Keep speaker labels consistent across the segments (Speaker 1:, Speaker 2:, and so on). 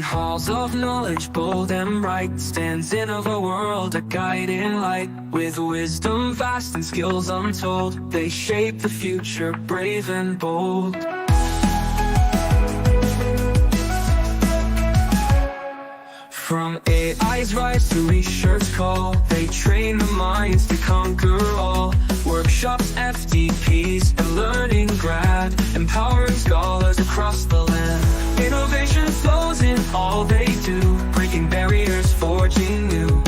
Speaker 1: In halls of knowledge, bold and bright, stands InnovaWorld, a guiding light. With wisdom vast and skills untold, they shape the future, brave and bold. From AI's rise to research call, they train the minds to conquer all. Workshops, FDPs, and learning grad, empowering scholars across the land. Innovation flows in all they do, breaking barriers, forging new.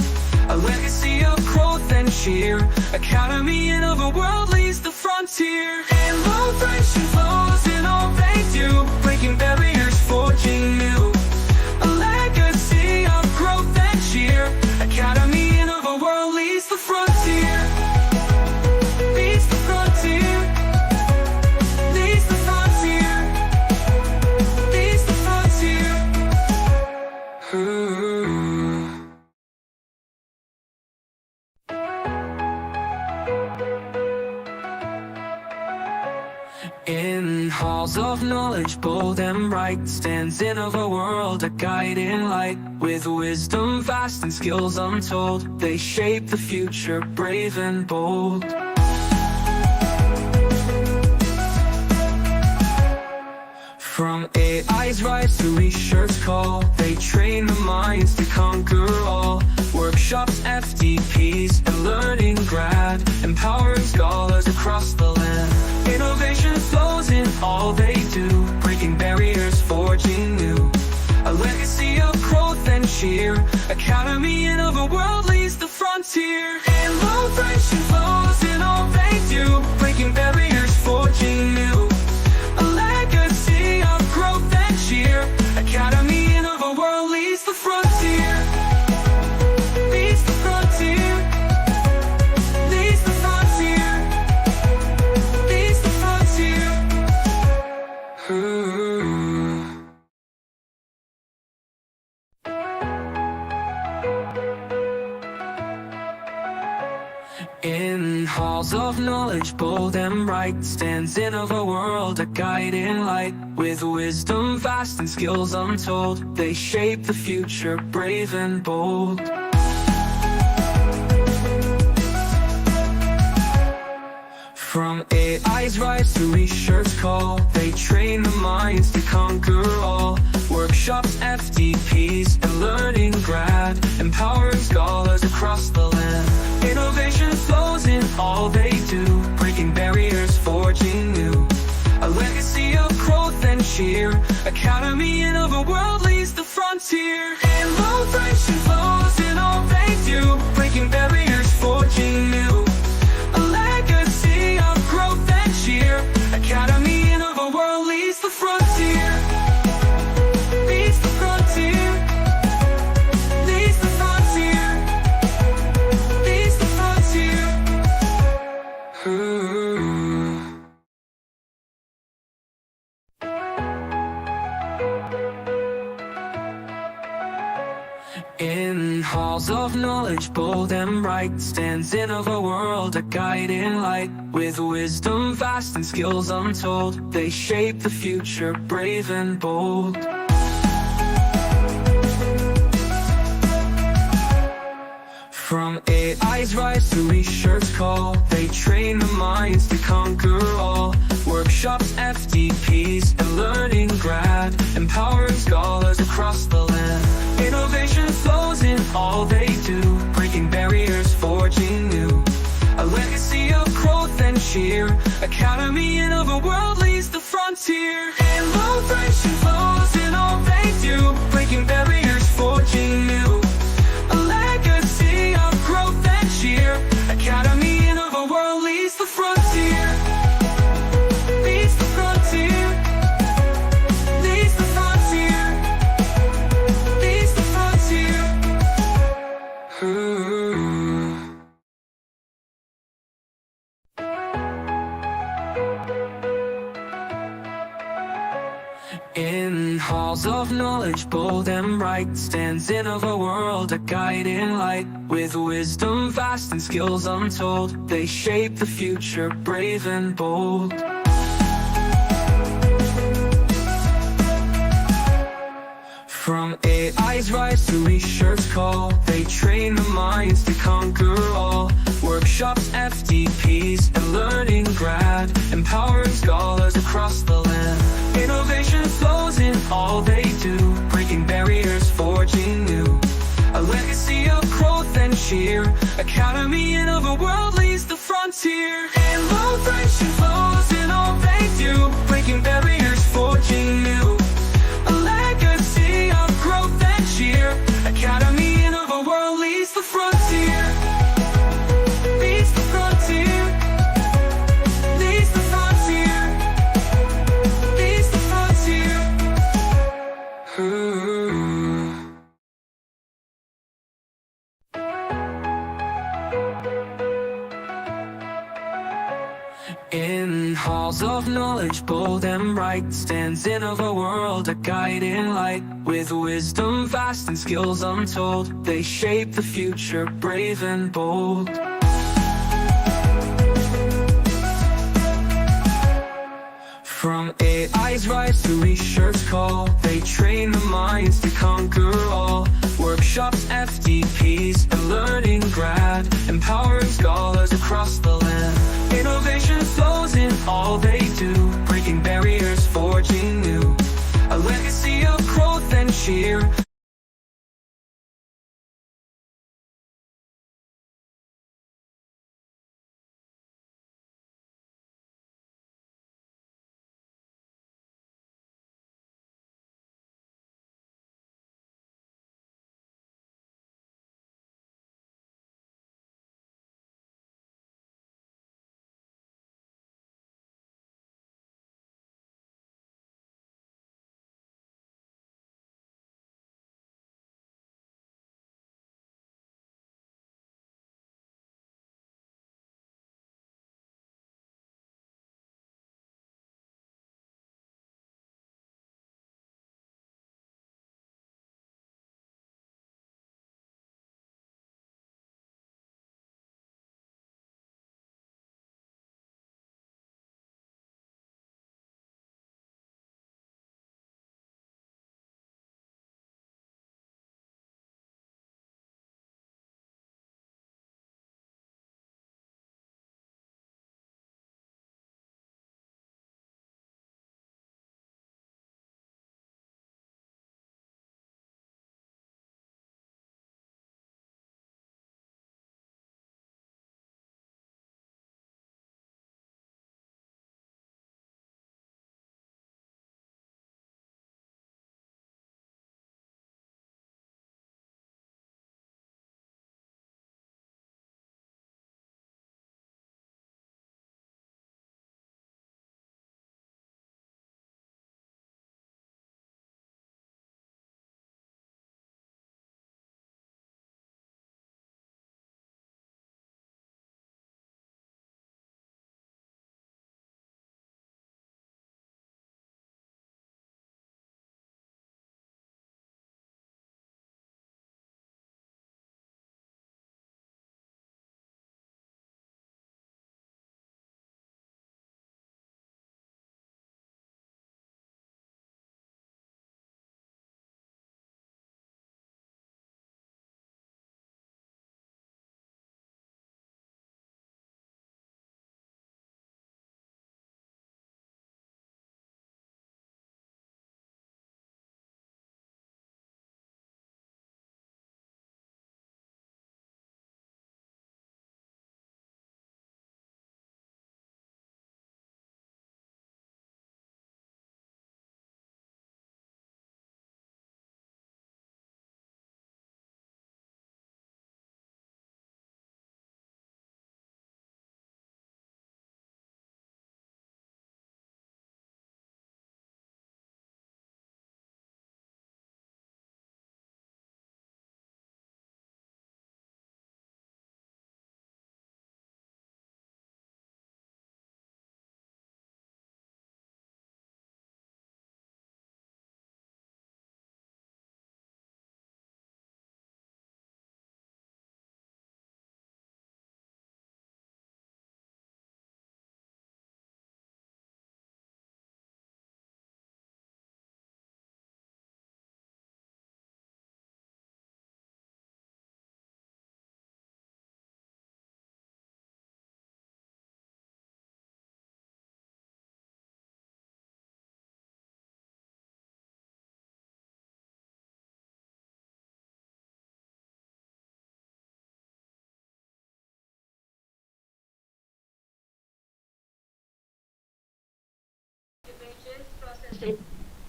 Speaker 1: A legacy of growth and cheer, Academy InnovaWorld leads the frontier. Innovation flows in all they do, breaking barriers, forging new. A legacy of growth and cheer, Academy InnovaWorld leads the frontier. Leads the frontier. Leads the frontier. Leads the frontier. In halls of knowledge, bold and bright, stands InnovaWorld, a guiding light. With wisdom vast and skills untold, they shape the future, brave and bold. From AI's rise to research call, they train the minds to conquer all. Workshops, FDPs, and learning grad, empowering scholars across the land. Innovation flows in all they do, breaking barriers, forging new. A legacy of growth and cheer, Academy InnovaWorld leads the frontier. Innovation flows in all they do, breaking barriers, forging new. A legacy of growth and cheer, Academy InnovaWorld leads the frontier. Leads the frontier. Leads the frontier. Leads the frontier. In halls of knowledge, bold and bright, stands InnovaWorld, a guiding light. With wisdom vast and skills untold, they shape the future, brave and bold. From AI's rise to research call, they train the minds to conquer all. Workshops, FDPs, and learning grad, empowering scholars across the land. Innovation flows in all they do, breaking barriers, forging new. A legacy of growth and cheer, Academy InnovaWorld leads the frontier. Innovation flows in all they do, breaking barriers, forging new. A legacy of growth and cheer, Academy InnovaWorld leads the frontier. Leads the frontier. Leads the frontier. Leads the frontier. In halls of knowledge, bold and bright, stands InnovaWorld, a guiding light. With wisdom vast and skills untold, they shape the future, brave and bold. From AI's rise to research call, they train the minds to conquer all. Workshops, FDPs, and learning grad, empowering scholars across the land. Innovation flows in all they do, breaking barriers, forging new. A legacy of growth and cheer, Academy InnovaWorld leads the frontier. Innovation flows in all they do, breaking barriers, forging new. A legacy of growth and cheer, Academy InnovaWorld leads the frontier. Leads the frontier. Leads the frontier. Leads the frontier. In halls of knowledge, bold and bright, stands InnovaWorld, a guiding light. With wisdom vast and skills untold, they shape the future, brave and bold. From AI's rise to research call, they train the minds to conquer all. Workshops, FTPs, and learning grad, empowering scholars across the land. Innovation flows in all they do, breaking barriers, forging new. A legacy of growth and cheer, Academy InnovaWorld leads the frontier. Innovation flows in all they do, breaking barriers, forging new. A legacy of growth and cheer, Academy InnovaWorld leads the frontier. Leads the frontier. Leads the frontier. Leads the frontier. In halls of knowledge, bold and bright, stands InnovaWorld, a guiding light. With wisdom vast and skills untold, they shape the future, brave and bold. From AI's rise to research call, they train the minds to conquer all. Workshops, FTPs, and learning grad, empowering scholars across the land. Innovation flows in all they do, breaking barriers, forging new. A legacy of growth and cheer,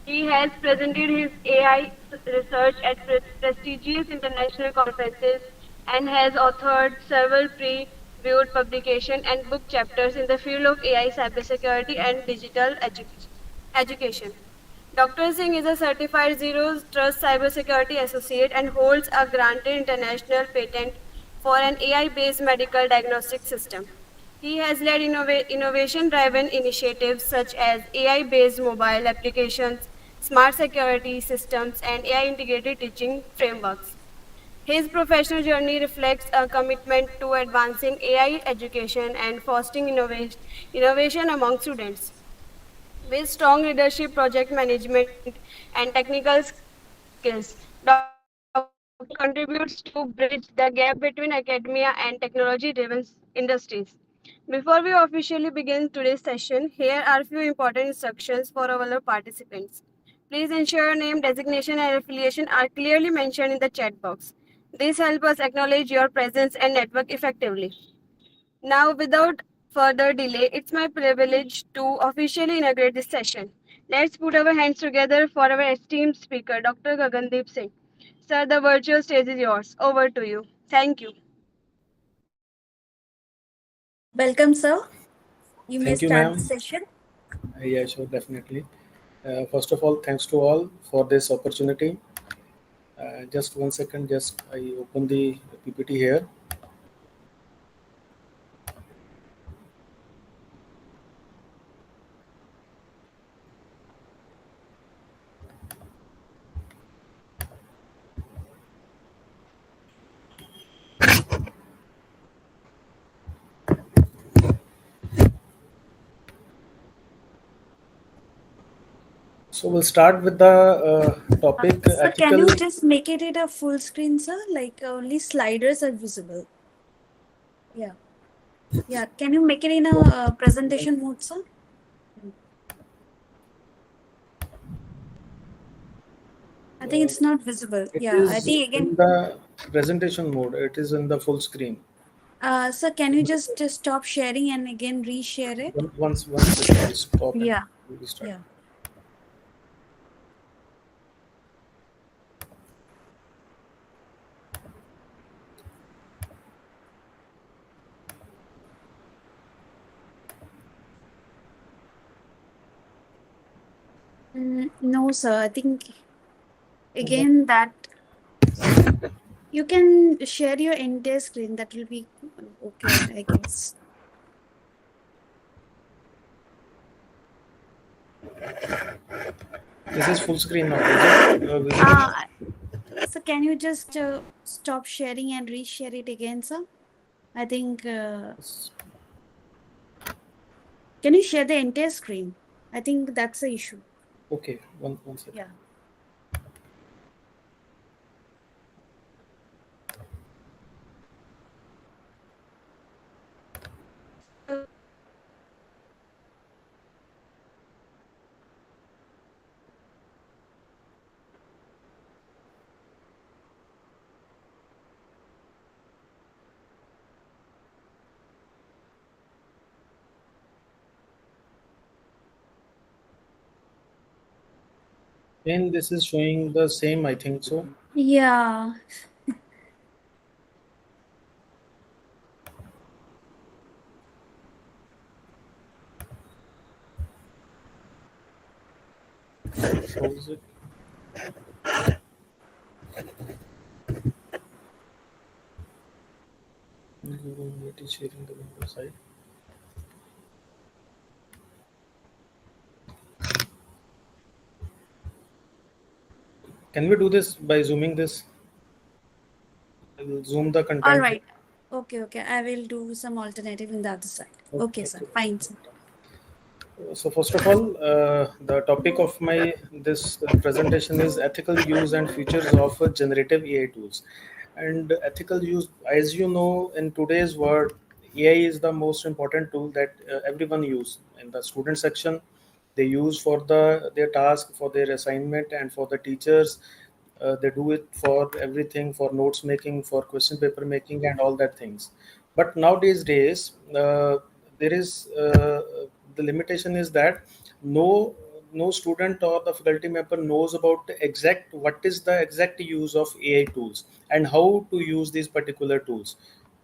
Speaker 2: He has presented his AI research at prestigious international conferences and has authored several peer-reviewed publications and book chapters in the field of AI, cybersecurity, and digital education. Dr. Singh is a certified Zero Trust Cybersecurity Associate and holds a granted international patent for an AI-based medical diagnostic system. He has led innovation driven initiatives such as AI based mobile applications, smart security systems, and AI integrated teaching frameworks. His professional journey reflects a commitment to advancing AI education and fostering innovation among students. With strong leadership, project management, and technical skills, Dr. contributes to bridge the gap between academia and technology driven industries. Before we officially begin today's session, here are a few important instructions for our participants. Please ensure your name, designation, and affiliation are clearly mentioned in the chat box. This helps us acknowledge your presence and network effectively. Now, without further delay, it's my privilege to officially inaugurate this session. Let's put our hands together for our esteemed speaker, Dr. Gagandeep Singh. Sir, the virtual stage is yours. Over to you. Thank you.
Speaker 3: Welcome, sir. You may
Speaker 4: Thank you,
Speaker 3: start the
Speaker 4: ma'am.
Speaker 3: session.
Speaker 4: Yeah, sure, definitely. First of all, thanks to all for this opportunity. Just 1 second, just I open the PPT here. So we'll start with the topic
Speaker 3: Sir, can you
Speaker 4: ethical.
Speaker 3: just make it a full screen, sir? Like only sliders are visible. Yeah. Yeah. Can you make it in a presentation mode, sir? I think
Speaker 4: Uh,
Speaker 3: it's not visible.
Speaker 4: it
Speaker 3: Yeah. I
Speaker 4: is
Speaker 3: think
Speaker 4: in
Speaker 3: again.
Speaker 4: the presentation mode. It is in the full screen.
Speaker 3: Sir, can you just stop sharing and again reshare it?
Speaker 4: Once it will stop and
Speaker 3: Yeah.
Speaker 4: restart.
Speaker 3: Yeah. No, sir. I think again that you can share your entire screen. That will be okay, I guess.
Speaker 4: This is full screen now. Is it visible?
Speaker 3: Uh, so can you just stop sharing and reshare it again, sir? I think, can you share the entire screen? I think that's the issue.
Speaker 4: Okay, one second.
Speaker 3: Yeah.
Speaker 4: And this is showing the same, I think so.
Speaker 3: Yeah.
Speaker 4: Shows it. It is sharing the window side. Can we do this by zooming this? I'll zoom the
Speaker 3: All
Speaker 4: content.
Speaker 3: right. Okay, okay. I will do some alternative in the other side. Okay, sir.
Speaker 4: Okay.
Speaker 3: Fine, sir.
Speaker 4: So first of all, the topic of my this presentation is ethical use and features of generative AI tools. And ethical use, as you know, in today's world, AI is the most important tool that everyone use. In the student section, they use for their task, for their assignment, and for the teachers. They do it for everything, for notes making, for question paper making, and all that things. But nowadays days, there is the limitation is that no no student or the faculty member knows about the exact what is the exact use of AI tools and how to use these particular tools.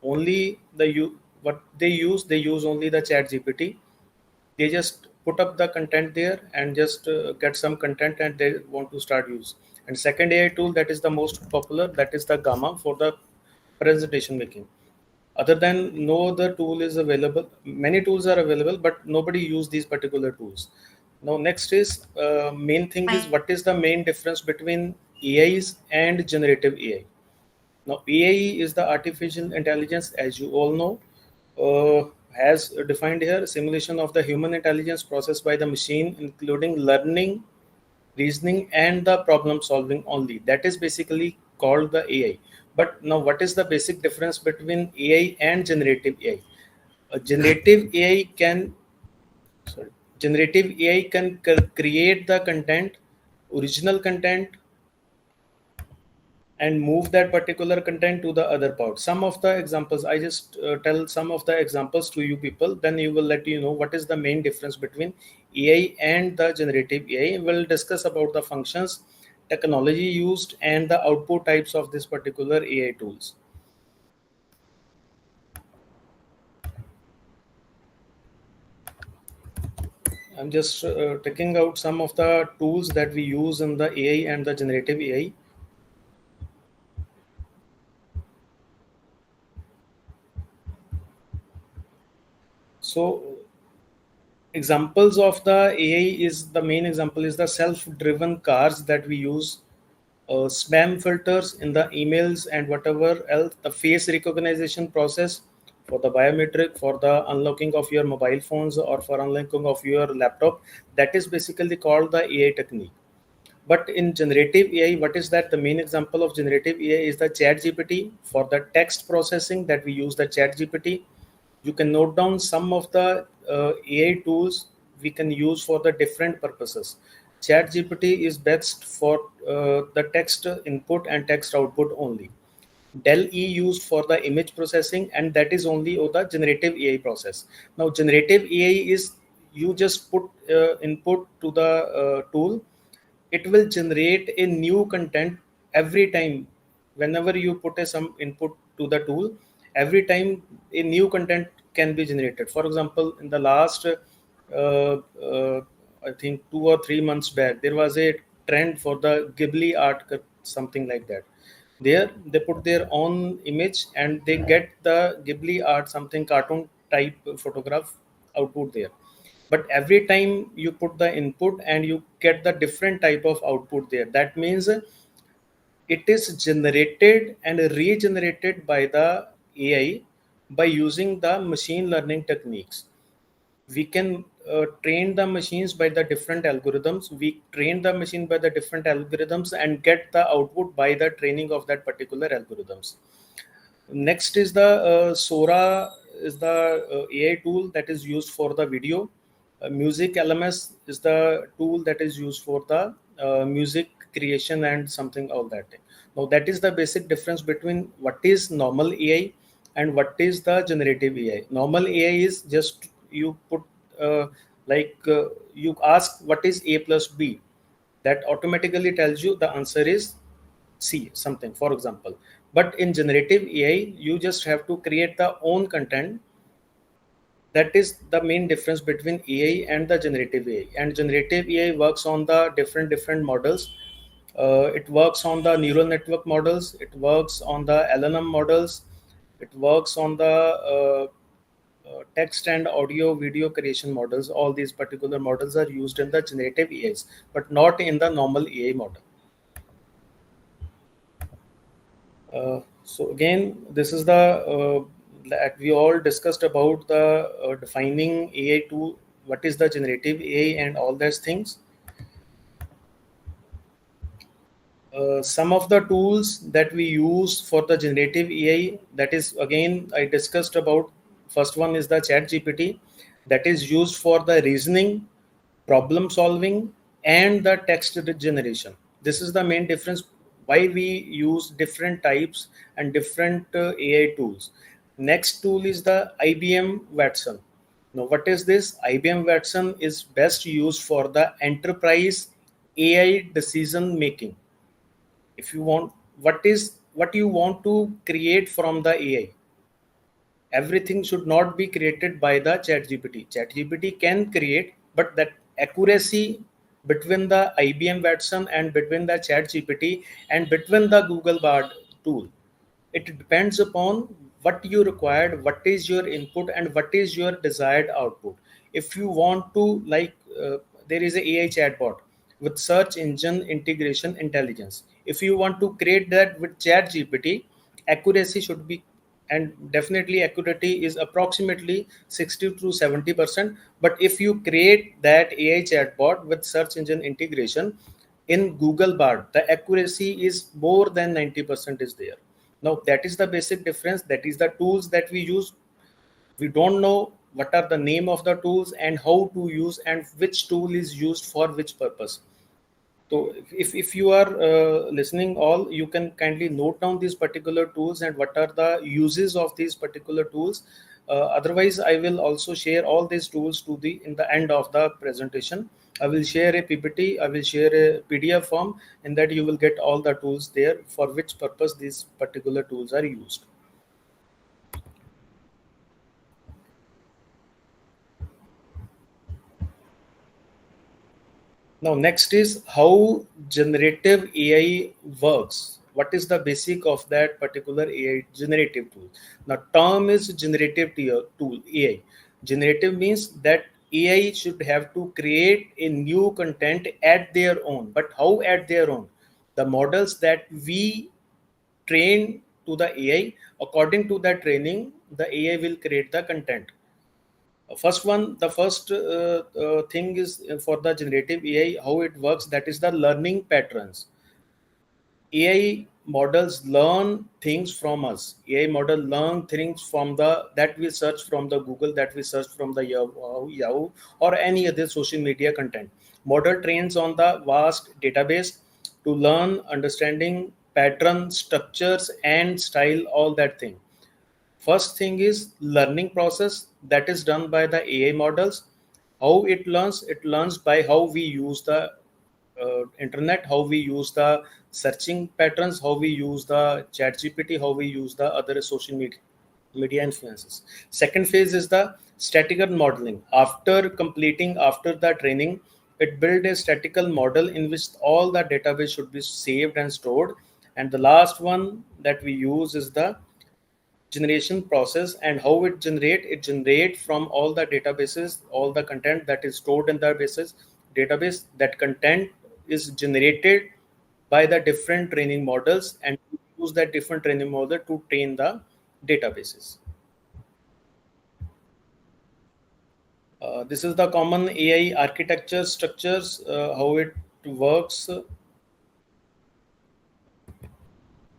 Speaker 4: Only what they use only the chat GPT. They just put up the content there and just get some content and they want to start use. And second AI tool that is the most popular, that is the Gamma for the presentation making. Other than no other tool is available. Many tools are available but nobody use these particular tools. Now next is main thing is what is the main difference between AIs and generative AI. Now, AI is the artificial intelligence, as you all know, has defined here simulation of the human intelligence processed by the machine, including learning, reasoning, and the problem solving only. That is basically called the AI. But now, what is the basic difference between AI and generative AI? Generative AI can sorry, generative AI can create the content, original content, and move that particular content to the other part. Some of the examples I just tell some of the examples to you people, then you will let you know what is the main difference between AI and the generative AI. We'll discuss about the functions, technology used, and the output types of this particular AI tools. I'm just taking out some of the tools that we use in the AI and the generative AI. So examples of the AI is the main example is the self-driven cars that we use, spam filters in the emails and whatever else, the face recognition process for the biometric, for the unlocking of your mobile phones or for unlocking of your laptop. That is basically called the AI technique. But in generative AI, what is that? The main example of generative AI is the chat GPT for the text processing that we use the chat GPT. You can note down some of the AI tools we can use for the different purposes. Chat GPT is best for the text input and text output only. Dell E used for the image processing, and that is only the generative AI process. Now, generative AI is you just put input to the tool, it will generate a new content every time. Whenever you put some input to the tool, every time a new content can be generated. For example, in the last I think 2 or 3 months back, there was a trend for the Ghibli art, something like that. There they put their own image and they get the Ghibli art, something cartoon type photograph output there. But every time you put the input and you get the different type of output there, that means it is generated and regenerated by the AI by using the machine learning techniques. We can train the machines by the different algorithms. We train the machine by the different algorithms and get the output by the training of that particular algorithms. Next is the Sora is the AI tool that is used for the video. Music LMS is the tool that is used for the music creation and something all that. Now that is the basic difference between what is normal AI and what is the generative AI. Normal AI is just you put you ask what is A plus B, that automatically tells you the answer is C something, for example. But in generative AI, you just have to create the own content. That is the main difference between AI and the generative AI. And generative AI works on the different models. It works on the neural network models. It works on the LLM models. It works on the text and audio video creation models. All these particular models are used in the generative AIs, but not in the normal AI model. So again, this is the that we all discussed about the defining AI to what is the generative AI and all those things. Some of the tools that we use for the generative AI, that is again I discussed about. First one is the Chat GPT, that is used for the reasoning, problem solving, and the text generation. This is the main difference why we use different types and different AI tools. Next tool is the IBM Watson. Now, what is this? IBM Watson is best used for the enterprise AI decision making. If you want, what you want to create from the AI, everything should not be created by the chat gpt can create, but that accuracy between the IBM Watson and between the chat gpt and between the Google Bard tool, it depends upon what you required, what is your input, and what is your desired output. If you want to, like, there is a AI chatbot with search engine integration intelligence. If you want to create that with chat gpt, accuracy should be, and definitely accuracy is approximately 60 to 70%. But if you create that AI chatbot with search engine integration in Google Bard, the accuracy is more than 90% is there. Now that is the basic difference. That is the tools that we use. We don't know what are the name of the tools and how to use and which tool is used for which purpose. So if you are listening all, you can kindly note down these particular tools and what are the uses of these particular tools. Otherwise, I will also share all these tools to the in the end of the presentation. I will share a PPT, I will share a PDF form, and that you will get all the tools there for which purpose these particular tools are used. Now, next is how generative AI works. What is the basic of that particular AI generative tool? Now, term is generative tool AI. Generative means that AI should have to create a new content at their own. But how at their own? The models that we train to the AI, according to that training, the AI will create the content. The first thing is for the generative AI, how it works. That is the learning patterns. AI models learn things from us. AI model learn things from the that we search from the Google, that we search from the Yahoo or any other social media content. Model trains on the vast database to learn, understanding pattern, structures, and style, all that thing. First thing is learning process that is done by the AI models. How it learns by how we use the internet, how we use the searching patterns, how we use the chat GPT, how we use the other social media influences. Second phase is the statistical modeling. After the training, it build a statistical model in which all the database should be saved and stored. And the last one that we use is the generation process. And how it generate from all the databases, all the content that is stored in the database. That content is generated by the different training models, and use that different training model to train the databases. This is the common AI architecture structures, how it works.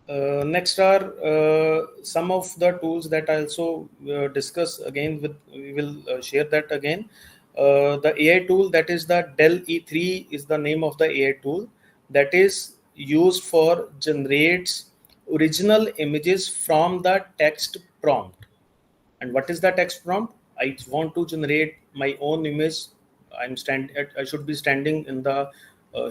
Speaker 4: Next are some of the tools that I also discuss again with. We will share that again. The AI tool, that is the Dell E3 is the name of the AI tool that is used for generates original images from the text prompt. And what is the text prompt? I want to generate my own image. I should be standing in the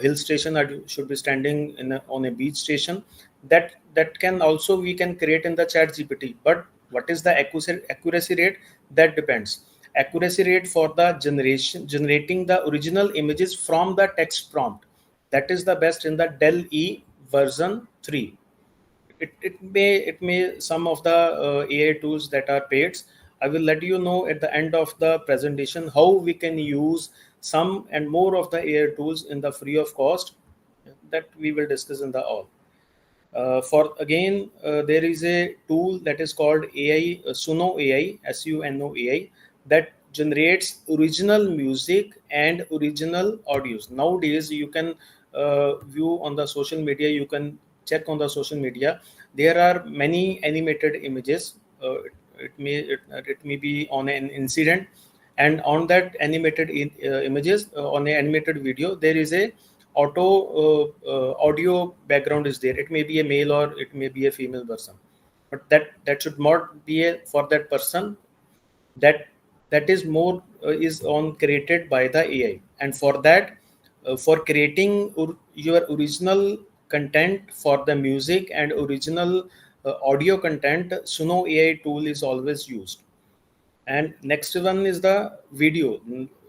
Speaker 4: hill station. Should be standing on a beach station. That can also we can create in the chat GPT. But what is the accuracy rate? That depends. Accuracy rate for the generating the original images from the text prompt. That is the best in the Dell E version 3. It may some of the AI tools that are paid. I will let you know at the end of the presentation how we can use some and more of the AI tools in the free of cost, that we will discuss in the all. For again, there is a tool that is called AI Suno AI, Suno AI, that generates original music and original audios. Nowadays, you can view on the social media. You can check on the social media. There are many animated images. It may be on an incident, and on that animated images, on an animated video, there is a audio background is there. It may be a male or it may be a female person, but that should not be for that person. That that is more is on created by the AI. And for that, for creating your original content for the music and original audio content, Suno AI tool is always used. And next one is the video.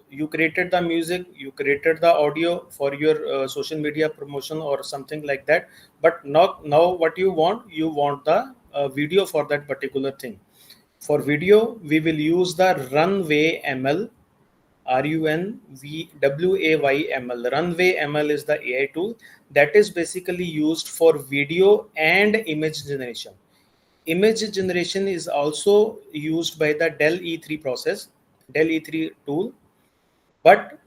Speaker 4: You created the music, you created the audio for your social media promotion or something like that, but now what you want the video for that particular thing. For video, we will use the Runway ML, RUNVWAY ML. Runway ML is the AI tool that is basically used for video and image generation. Image generation is also used by the Dell E3 process, Dell E3 tool, but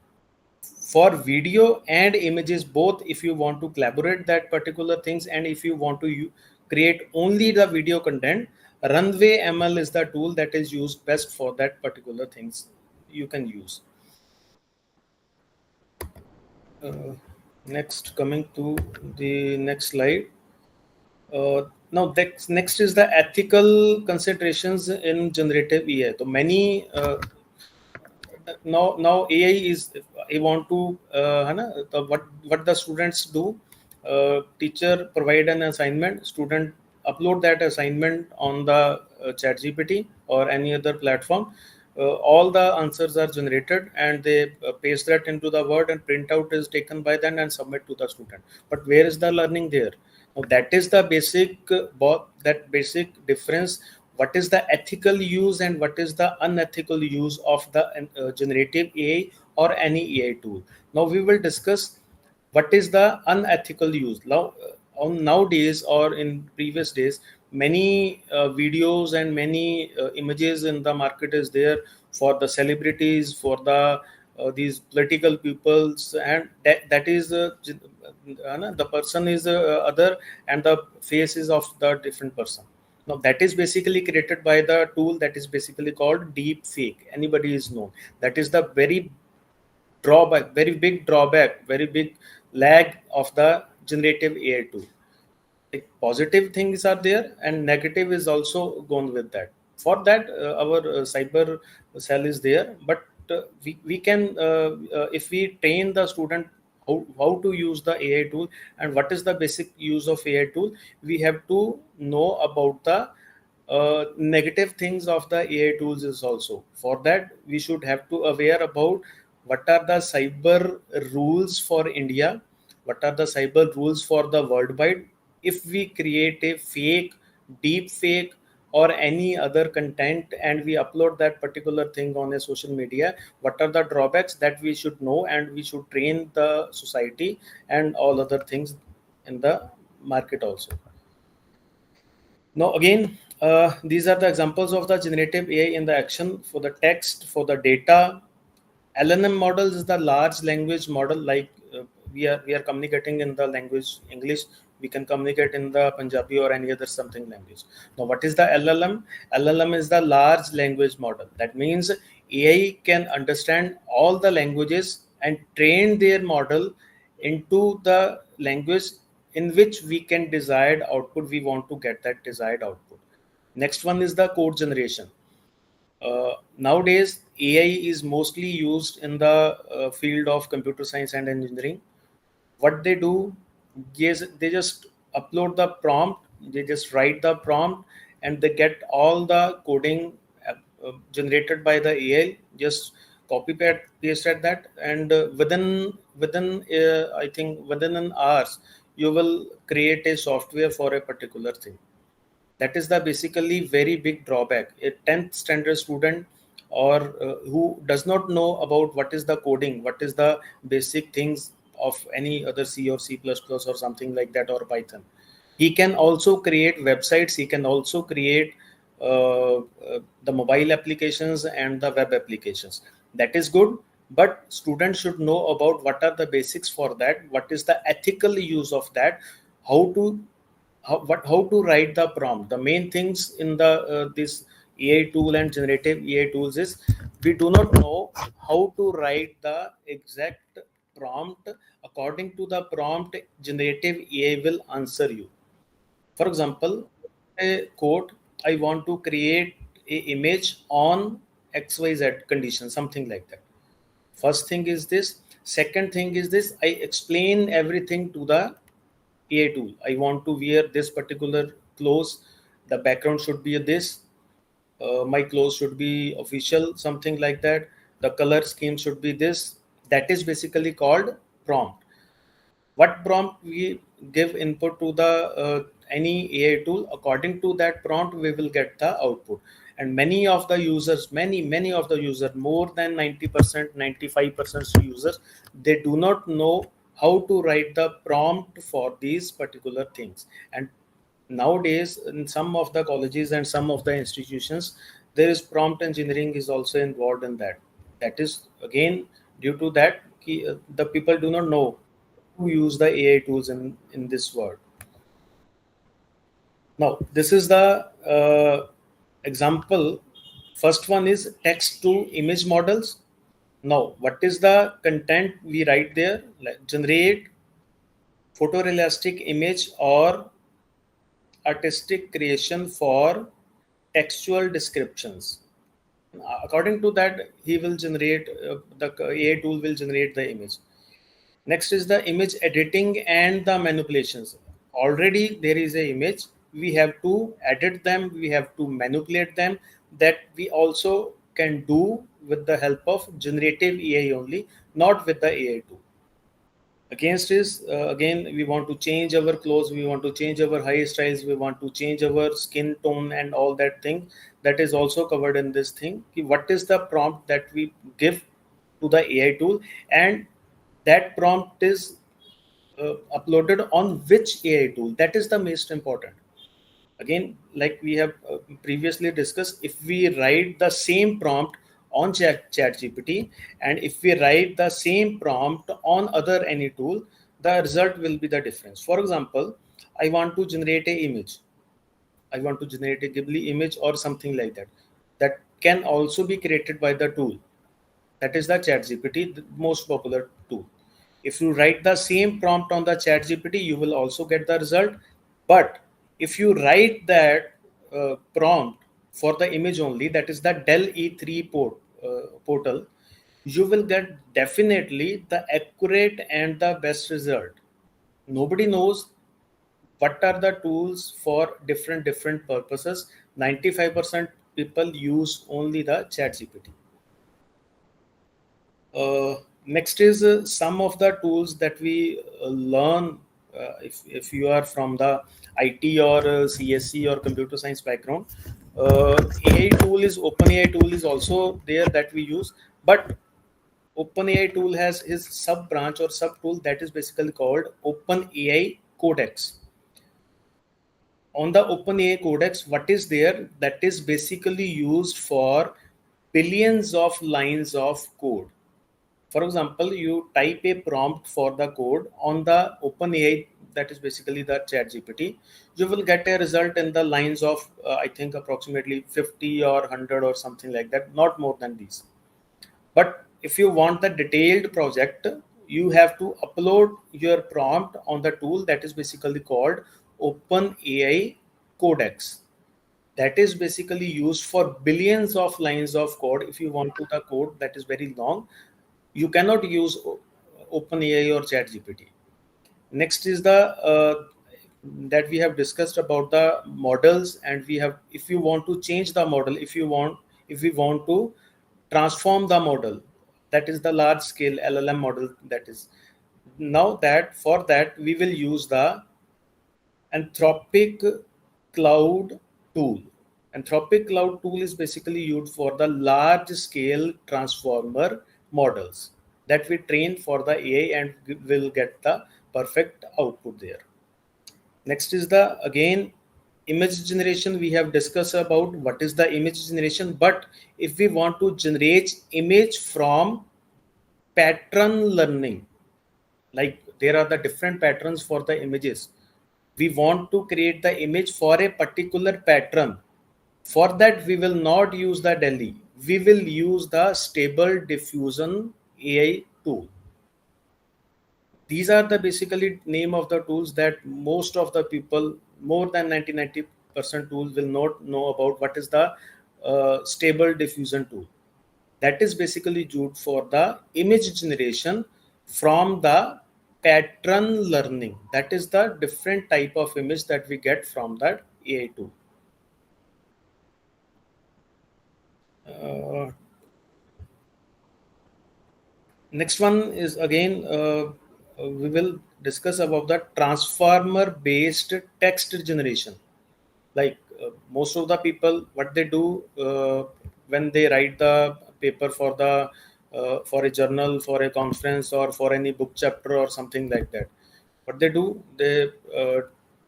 Speaker 4: for video and images both, if you want to collaborate that particular things and if you want to create only the video content, Runway ML is the tool that is used best for that particular things you can use. Next, coming to the next slide. Now, next is the ethical considerations in generative AI. So many now AI is, I want to what the students do. Teacher provide an assignment, student upload that assignment on the chat GPT or any other platform. All the answers are generated and they paste that into the word, and printout is taken by them and submit to the student. But where is the learning there? Now, that is the basic that basic difference. What is the ethical use and what is the unethical use of the generative AI or any AI tool? Now we will discuss what is the unethical use. Now, on nowadays or in previous days, many videos and many images in the market is there for the celebrities, for the these political peoples, and that is the person is other and the face is of the different person. Now that is basically created by the tool that is basically called deep fake. Anybody is known. That is the very drawback, very big drawback, very big lag of the generative AI tool. Like positive things are there and negative is also gone with that. For that, our cyber cell is there, but we can, if we train the student how to use the AI tool and what is the basic use of AI tool, we have to know about the negative things of the AI tools is also. For that, we should have to aware about what are the cyber rules for India, what are the cyber rules for the worldwide. If we create a fake, deep fake, or any other content and we upload that particular thing on a social media, what are the drawbacks that we should know, and we should train the society and all other things in the market also. Now, again, these are the examples of the generative AI in the action. For the text, for the data, LLM models is the large language model. Like we are communicating in the language English, we can communicate in the Punjabi or any other something language. Now, what is the LLM? LLM is the large language model. That means AI can understand all the languages and train their model into the language in which we can desired output. We want to get that desired output. Next one is the code generation. Nowadays, AI is mostly used in the field of computer science and engineering. What they do is they just upload the prompt, they just write the prompt, and they get all the coding generated by the AI. Just copy paste at that, and within I think within an hours, you will create a software for a particular thing. That is the basically very big drawback. A 10th standard student or who does not know about what is the coding, what is the basic things of any other C or C++ or something like that, or Python, he can also create websites, he can also create the mobile applications and the web applications. That is good, but students should know about what are the basics for that, what is the ethical use of that, how to how to write the prompt. The main things in the this AI tool and generative AI tools is we do not know how to write the exact prompt. According to the prompt, generative AI will answer you. For example, a quote, I want to create a image on XYZ condition, something like that. First thing is this. Second thing is this. I explain everything to the AI tool. I want to wear this particular clothes. The background should be this. My clothes should be official, something like that. The color scheme should be this. That is basically called prompt. What prompt we give input to the any AI tool, according to that prompt we will get the output. And many of the users, many of the users, more than 90%, 95% users, they do not know how to write the prompt for these particular things. And nowadays in some of the colleges and some of the institutions, there is prompt engineering is also involved in that. That is again due to that the people do not know who use the AI tools in this world. Now, this is the example. First one is text to image models. Now, what is the content we write there? Like generate photorealistic image or artistic creation for textual descriptions. According to that, he will generate the AI tool will generate the image. Next is the image editing and the manipulations. Already there is a image. We have to edit them. We have to manipulate them. That we also can do with the help of generative AI only, not with the AI tool. Against is again we want to change our clothes, we want to change our hairstyles, we want to change our skin tone and all that thing. That is also covered in this thing. What is the prompt that we give to the AI tool, and that prompt is uploaded on which AI tool? That is the most important. Again, like we have previously discussed, if we write the same prompt on ChatGPT and if we write the same prompt on other any tool, the result will be the difference. For example, I want to generate a image. I want to generate a Ghibli image or something like that. That can also be created by the tool. That is the ChatGPT, the most popular tool. If you write the same prompt on the ChatGPT, you will also get the result. But if you write that prompt for the image only, that is the Dell E3 portal, you will get definitely the accurate and the best result. Nobody knows what are the tools for different purposes. 95% people use only the ChatGPT. Next is some of the tools that we learn if you are from the IT or CSC or computer science background. AI tool is OpenAI tool is also there that we use, but OpenAI tool has his sub branch or sub tool that is basically called OpenAI Codex. On the OpenAI Codex, what is there? That is basically used for billions of lines of code. For example, you type a prompt for the code on the OpenAI, that is basically the ChatGPT. You will get a result in the lines of, I think, approximately 50 or 100 or something like that, not more than these. But if you want the detailed project, you have to upload your prompt on the tool that is basically called OpenAI Codex. That is basically used for billions of lines of code. If you want to the code that is very long, you cannot use OpenAI or ChatGPT. Next is the that we have discussed about the models, and we have, if you want to change the model, if we want to transform the model, that is the large scale LLM model. That is now that for that we will use the Anthropic Cloud tool. Anthropic Cloud tool is basically used for the large scale transformer models that we train for the AI and will get the perfect output there. Next is the again image generation. We have discussed about what is the image generation, but if we want to generate image from pattern learning, like there are the different patterns for the images. We want to create the image for a particular pattern. For that, we will not use the Delhi. We will use the stable diffusion AI tool. These are the basically name of the tools that most of the people, more than 90% tools will not know about what is the stable diffusion tool. that is basically used for the image generation from the pattern learning. That is the different type of image that we get from that AI tool. Next one is again, we will discuss about the transformer based text generation. Like most of the people, what they do when they write the paper for the for a journal, for a conference, or for any book chapter or something like that, what they do, they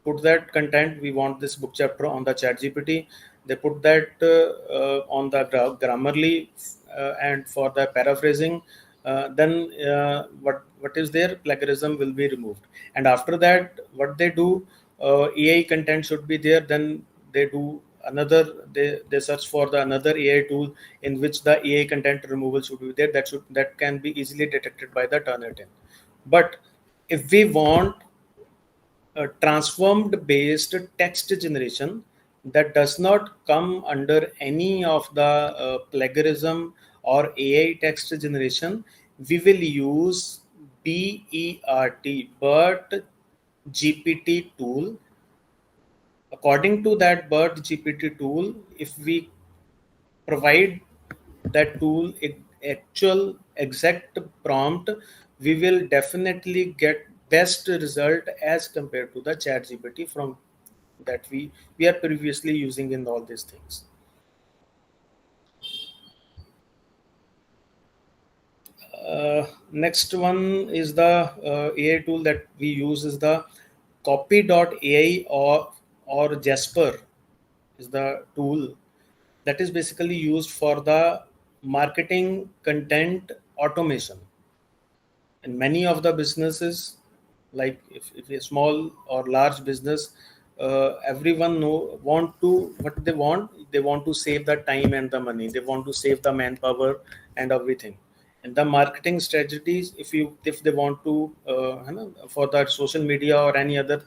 Speaker 4: put that content, we want this book chapter on the chat gpt, they put that on the grammarly, and for the paraphrasing, then what is there, plagiarism will be removed. And after that, what they do, ai content should be there, then they do another, they search for the another ai tool in which the ai content removal should be there, that can be easily detected by the Turnitin. But if we want a transformed based text generation that does not come under any of the plagiarism or AI text generation, we will use BERT GPT tool. According to that BERT GPT tool, if we provide that tool actual exact prompt, we will definitely get best result as compared to the chat gpt from that we are previously using in all these things. Next one is the ai tool that we use is the copy.ai, or jasper is the tool that is basically used for the marketing content automation. In many of the businesses, like if a small or large business, everyone know want to what they want to save the time and the money, they want to save the manpower and everything. And the marketing strategies, if they want to for the social media or any other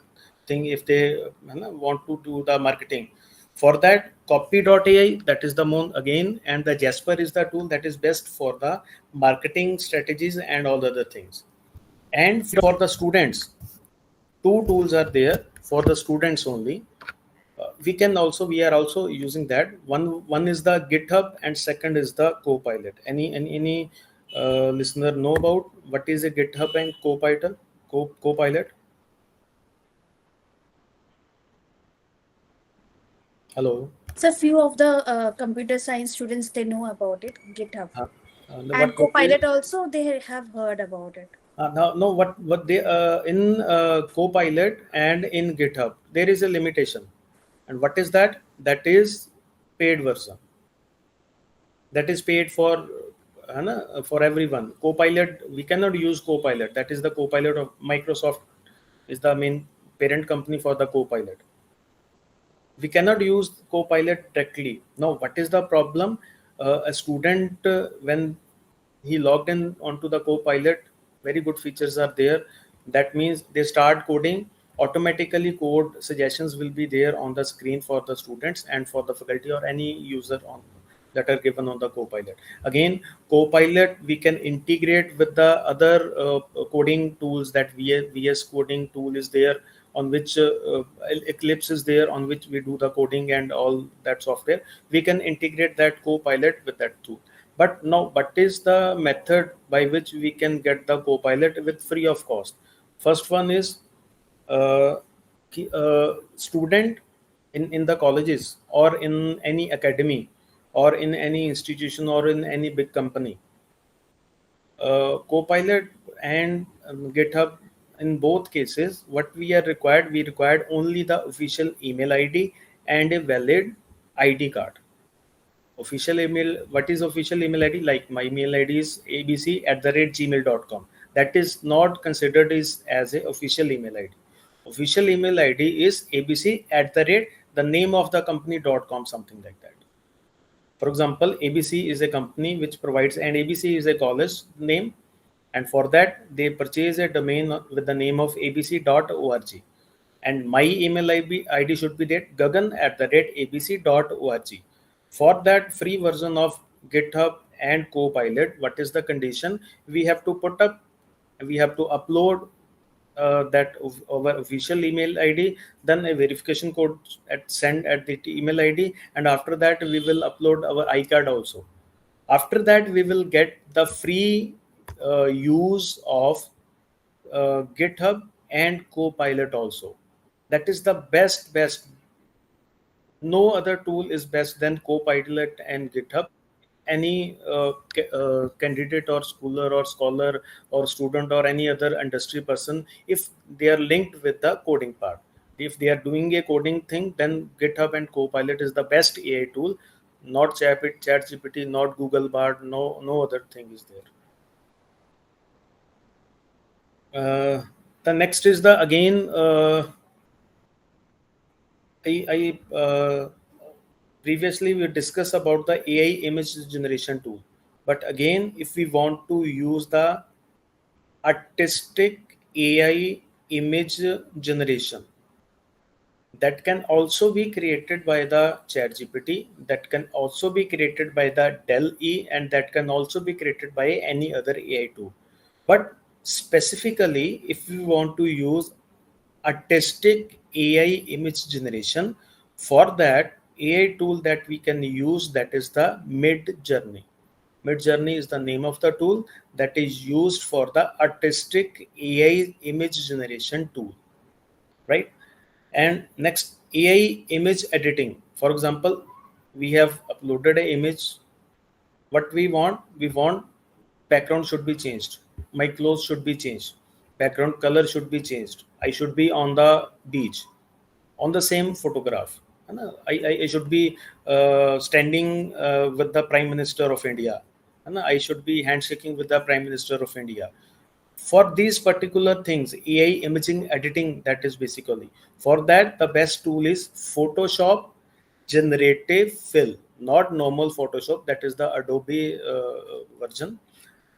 Speaker 4: thing, if they want to do the marketing, for that copy.ai, that is the moon again, and the jasper is the tool that is best for the marketing strategies and all the other things. And for the students, two tools are there for the students only. We are also using that. One is the github and second is the copilot. Any listener know about what is a github and copilot? Hello.
Speaker 3: So few of the computer science students, they know about it, GitHub.
Speaker 4: uh,
Speaker 3: And
Speaker 4: what is
Speaker 3: Copilot also, they have heard about it.
Speaker 4: now, no, what they in Copilot and in GitHub there is a limitation, and what is that? That is paid version. That is paid for everyone. Copilot, we cannot use Copilot. That is the Copilot of Microsoft, is the main parent company for the Copilot. We cannot use Copilot directly. Now, what is the problem? A student, when he logged in onto the Copilot, very good features are there. That means they start coding, automatically code suggestions will be there on the screen for the students and for the faculty or any user on that are given on the Copilot. Again, Copilot we can integrate with the other coding tools. That VS coding tool is there, on which Eclipse is there, on which we do the coding and all that software. We can integrate that Copilot with that tool. But now, what is the method by which we can get the Copilot with free of cost? First one is uh, student in the colleges or in any academy or in any institution or in any big company. Copilot and GitHub, in both cases, what we required only the official email ID and a valid ID card. Official email, what is official email id? Like my email id is abc@gmail.com. That is not considered as a official email id. Official email id is abc@ the name of the company.com, something like that. For example, abc is a company which provides, and abc is a college name, and for that they purchase a domain with the name of abc.org, and my email ID should be that gagan@abc.org. For that free version of GitHub and Copilot, what is the condition? We have to put up, we have to upload that of our official email ID, then a verification code at send at the email ID, and after that we will upload our iCard also. After that we will get the free use of GitHub and Copilot also. That is the best. No other tool is best than Copilot and GitHub. Any candidate or schooler or scholar or student or any other industry person, if they are linked with the coding part, if they are doing a coding thing, then GitHub and Copilot is the best AI tool. Not ChatGPT, not Google Bard, no other thing is there. The next is the again. I previously we discussed about the AI image generation tool, but again, if we want to use the artistic AI image generation, that can also be created by the ChatGPT, that can also be created by the Dell E, and that can also be created by any other AI tool. But specifically, if we want to use artistic AI image generation, for that AI tool that we can use, that is the Mid Journey. Mid Journey is the name of the tool that is used for the artistic AI image generation tool, right? And next, AI image editing. For example, we have uploaded an image. What we want background should be changed. My clothes should be changed. Background color should be changed. I should be on the beach, on the same photograph. I should be standing with the Prime Minister of India. I should be handshaking with the Prime Minister of India. For these particular things, AI imaging editing, that is basically, for that the best tool is Photoshop Generative Fill, not normal Photoshop, that is the Adobe version.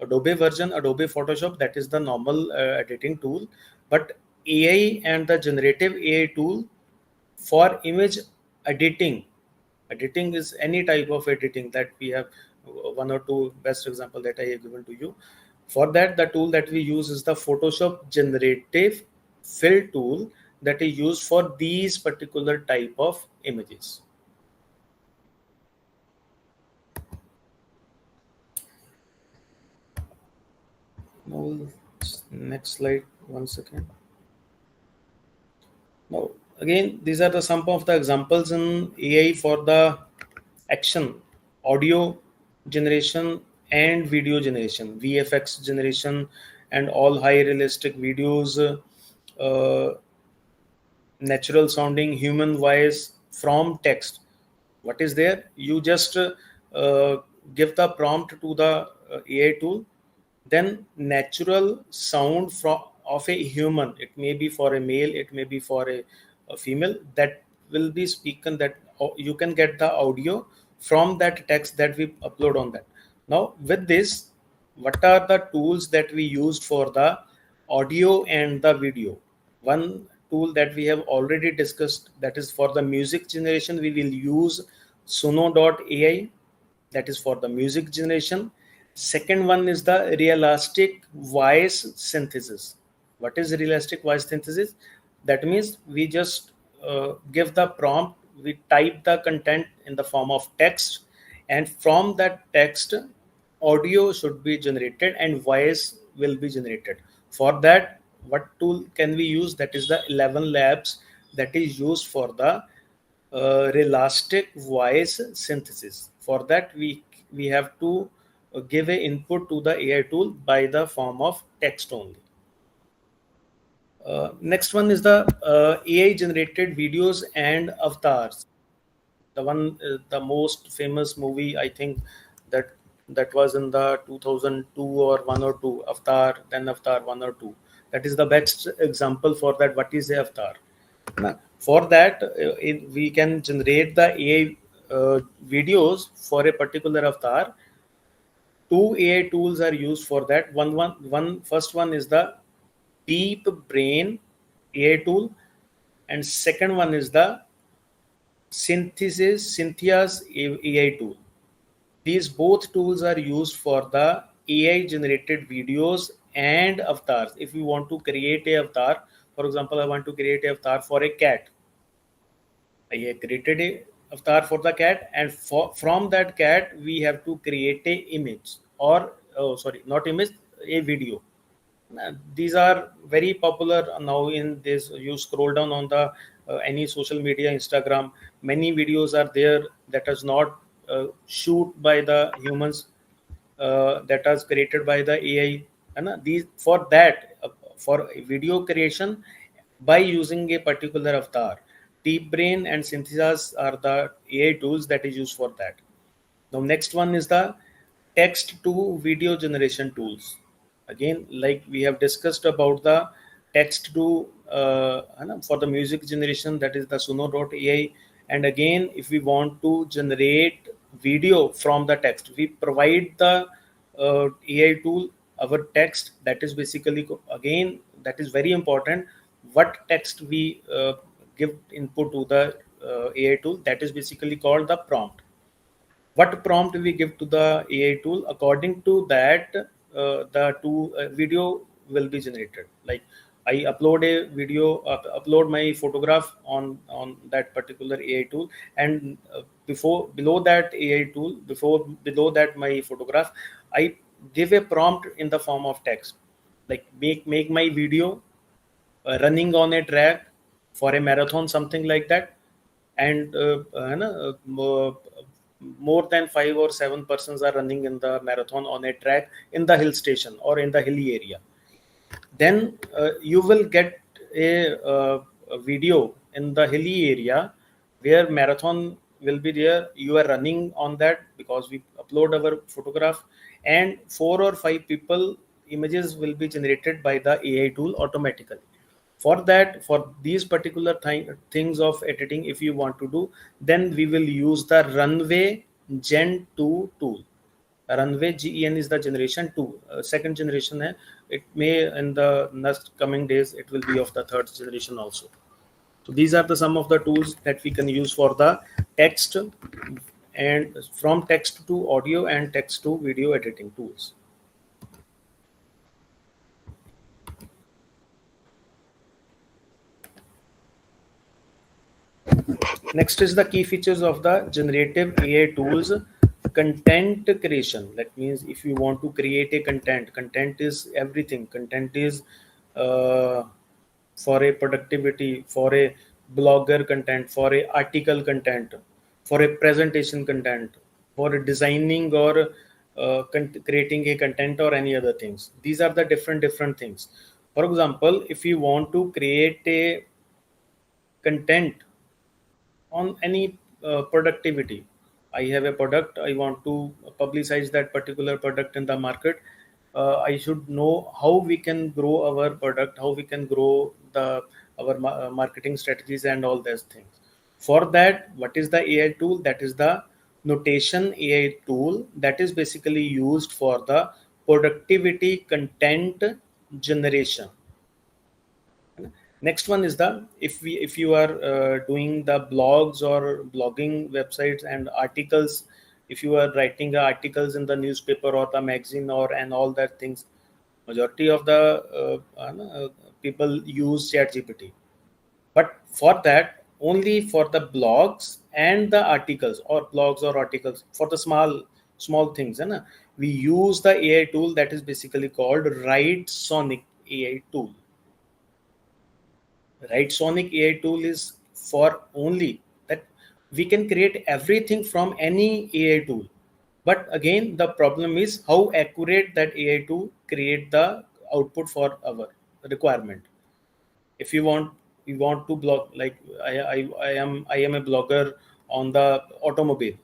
Speaker 4: Adobe Photoshop, that is the normal editing tool. But AI and the generative AI tool for image editing, editing is any type of editing that we have. One or two best example that I have given to you. For that, the tool that we use is the Photoshop Generative Fill tool that is used for these particular type of images. Now, next slide, 1 second. Now, again, these are the some of the examples in AI for the action, audio generation and video generation, VFX generation, and all high realistic videos, natural sounding human voice from text. What is there? You just give the prompt to the AI tool, then natural sound from of a human, it may be for a male, it may be for a female, that will be spoken, that you can get the audio from that text that we upload on that. Now with this, what are the tools that we used for the audio and the video? One tool that we have already discussed, that is for the music generation, we will use Suno.ai, that is for the music generation. Second one is the realistic voice synthesis. What is realistic voice synthesis? That means we just give the prompt, we type the content in the form of text, and from that text audio should be generated and voice will be generated. For that, what tool can we use? That is the 11 labs that is used for the realistic voice synthesis. For that, we have to give a input to the AI tool by the form of text only. Next one is the AI generated videos and avatars. The one, the most famous movie, I think, that that was in the 2002 or 1 or 2, Avatar, then Avatar 1 or 2. That is the best example for that. What is a avatar? For that, we can generate the AI videos for a particular avatar. Two AI tools are used for that. First one is the Deep Brain AI tool, and second one is the Cynthia's AI tool. These both tools are used for the AI generated videos and avatars. If you want to create a avatar, for example, I want to create a avatar for a cat. I created a avatar for the cat, and from that cat we have to create a image, or oh sorry, not image, a video. These are very popular now in this. You scroll down on the any social media, Instagram, many videos are there that is not shoot by the humans, that is created by the AI. And these for that for video creation by using a particular avatar, deep brain and synthesis are the AI tools that is used for that. Now, next one is the text to video generation tools. Again, like we have discussed about the text to for the music generation, that is the Suno.ai. And again, if we want to generate video from the text, we provide the AI tool, our text, that is basically, again, that is very important. What text we give input to the AI tool, that is basically called the prompt. What prompt we give to the AI tool, according to that, video will be generated. Like I upload a video, upload my photograph on that particular AI tool, and before below that AI tool, below that my photograph, I give a prompt in the form of text, like make my video running on a track for a marathon, something like that. And more than 5 or 7 persons are running in the marathon on a track in the hill station or in the hilly area. Then you will get a video in the hilly area where marathon will be there. You are running on that because we upload our photograph, and 4 or 5 people images will be generated by the AI tool automatically. For that, for these particular things of editing, if you want to do, then we will use the runway gen 2 tool. Runway gen is the generation 2, second generation hai. It may in the next coming days it will be of the third generation also. So these are the some of the tools that we can use for the text, and from text to audio and text to video editing tools. Next is the key features of the generative AI tools. Content creation. That means if you want to create a content is everything. Content is uh, for a productivity, for a blogger content, for a article content, for a presentation content, for a designing or creating a content or any other things. These are the different things. For example, if you want to create a content on any productivity, I have a product, I want to publicize that particular product in the market. I should know how we can grow our product, how we can grow the our marketing strategies and all those things. For that, what is the AI tool? That is the notation AI tool, that is basically used for the productivity content generation. Next one is the, if you are doing the blogs or blogging websites and articles, if you are writing articles in the newspaper or the magazine or and all that things, majority of the people use chat gpt. But for that, only for the blogs and the articles, or blogs or articles for the small things, we use the AI tool that is basically called Write Sonic AI tool. Right, Sonic AI tool is for only that we can create everything from any AI tool. But again, the problem is how accurate that AI tool create the output for our requirement. If you want to blog, like I am a blogger on the automobile.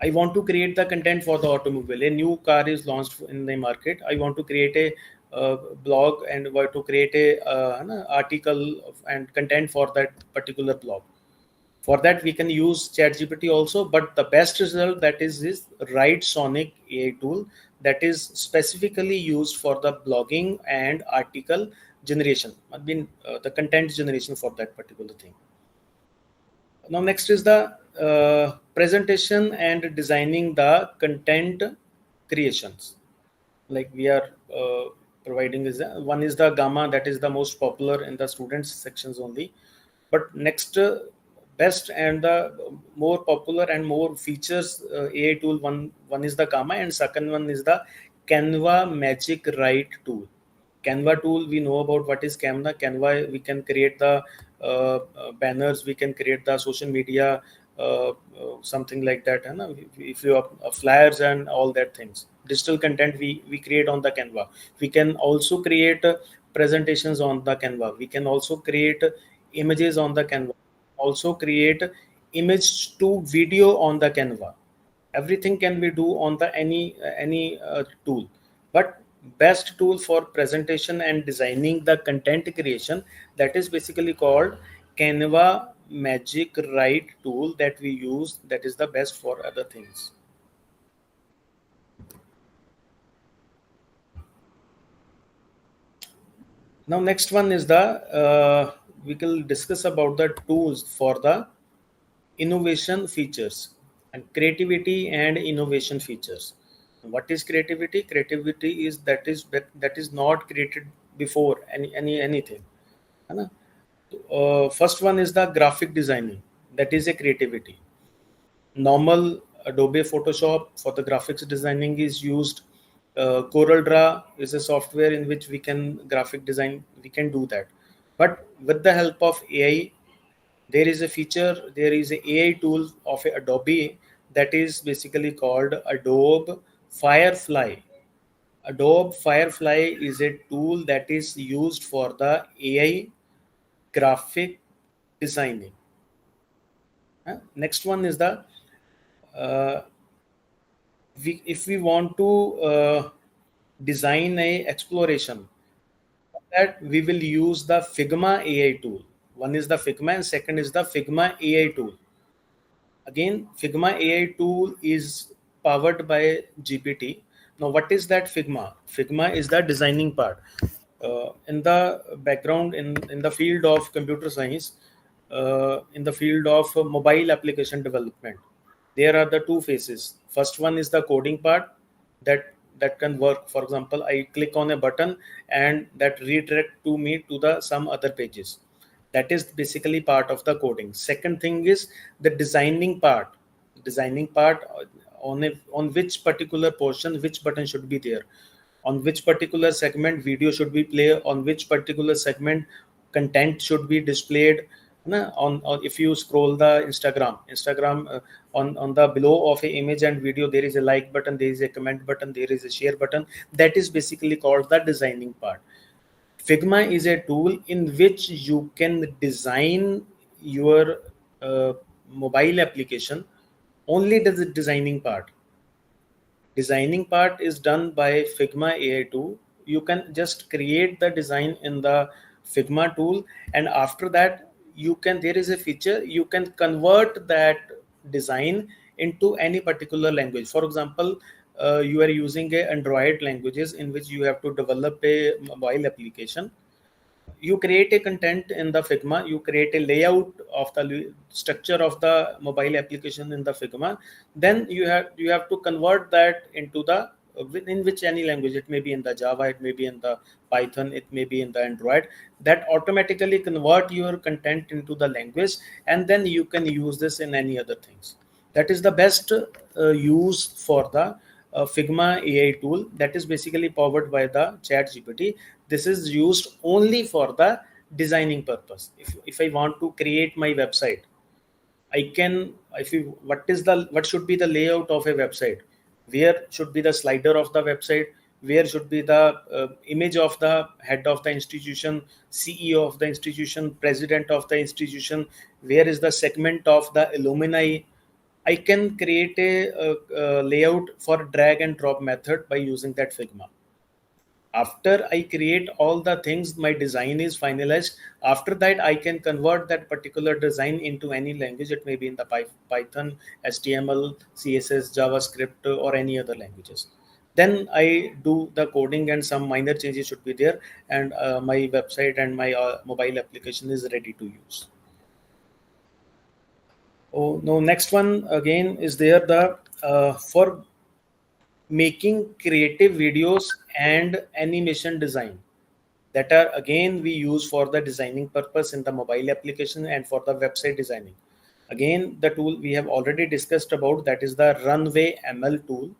Speaker 4: I want to create the content for the automobile. A new car is launched in the market. I want to create a blog and want to create a article and content for that particular blog. For that, we can use ChatGPT also, but the best result that is Write Sonic AI tool, that is specifically used for the blogging and article generation. I mean, the content generation for that particular thing. Now, next is the presentation and designing the content creations. Like we are providing is one is the gamma, that is the most popular in the students sections only. But next best and the more popular and more features AI tool, one is the gamma, and second one is the Canva Magic Write tool. Canva tool, we know about what is Canva. Canva, we can create the banners, we can create the social media, something like that. And if you have flyers and all that things, digital content we create on the Canva. We can also create presentations on the Canva. We can also create images on the Canva. Also create image to video on the Canva. Everything can be do on the any tool, but best tool for presentation and designing the content creation, that is basically called Canva Magic Write tool that we use, that is the best for other things. Now next one is the we will discuss about the tools for the innovation features and creativity and innovation features. What is creativity? Creativity is that is not created before anything, है ना? First one is the graphic designing, that is a creativity. Normal Adobe Photoshop for the graphics designing is used. Corel Draw is a software in which we can graphic design, we can do that. But with the help of AI, there is a feature, there is a AI tool of Adobe, that is basically called Adobe Firefly. Adobe Firefly is a tool that is used for the AI graphic designing. Next one is the uh, if we want to design a exploration, that we will use the Figma AI tool. One is the Figma and second is the Figma AI tool. Again, Figma AI tool is powered by GPT. Now, what is that Figma? Figma is the designing part. In the background, in the field of computer science, in the field of mobile application development, there are the two phases. First one is the coding part, that can work. For example, I click on a button and that redirect to me to the some other pages. That is basically part of the coding. Second thing is the designing part on which particular portion which button should be there, on which particular segment video should be play, on which particular segment content should be displayed. On if you scroll the Instagram, on the below of a image and video, there is a like button, there is a comment button, there is a share button. That is basically called the designing part. Figma is a tool in which you can design your mobile application. Only does the designing part is done by Figma AI tool. You can just create the design in the Figma tool, and after that, there is a feature, you can convert that design into any particular language. For example, you are using a Android languages in which you have to develop a mobile application. You create a content in the Figma, you create a layout of the structure of the mobile application in the Figma. Then you have to convert that into the in which any language, it may be in the Java, it may be in the Python, it may be in the Android. That automatically convert your content into the language, and then you can use this in any other things. That is the best use for the Figma AI tool, that is basically powered by the Chat GPT. This is used only for the designing purpose. If I want to create my website, I can, if you, what should be the layout of a website? Where should be the slider of the website? Where should be the image of the head of the institution, CEO of the institution, president of the institution? Where is the segment of the alumni? I can create a layout for drag and drop method by using that Figma. After I create all the things, my design is finalized. After that, I can convert that particular design into any language. It may be in the Python, HTML, CSS, JavaScript, or any other languages. Then I do the coding and some minor changes should be there, and my website and my mobile application is ready to use. Oh no, next one again is there the for making creative videos and animation design, that are again we use for the designing purpose in the mobile application and for the website designing. Again, the tool we have already discussed about, that is the Runway ML tool.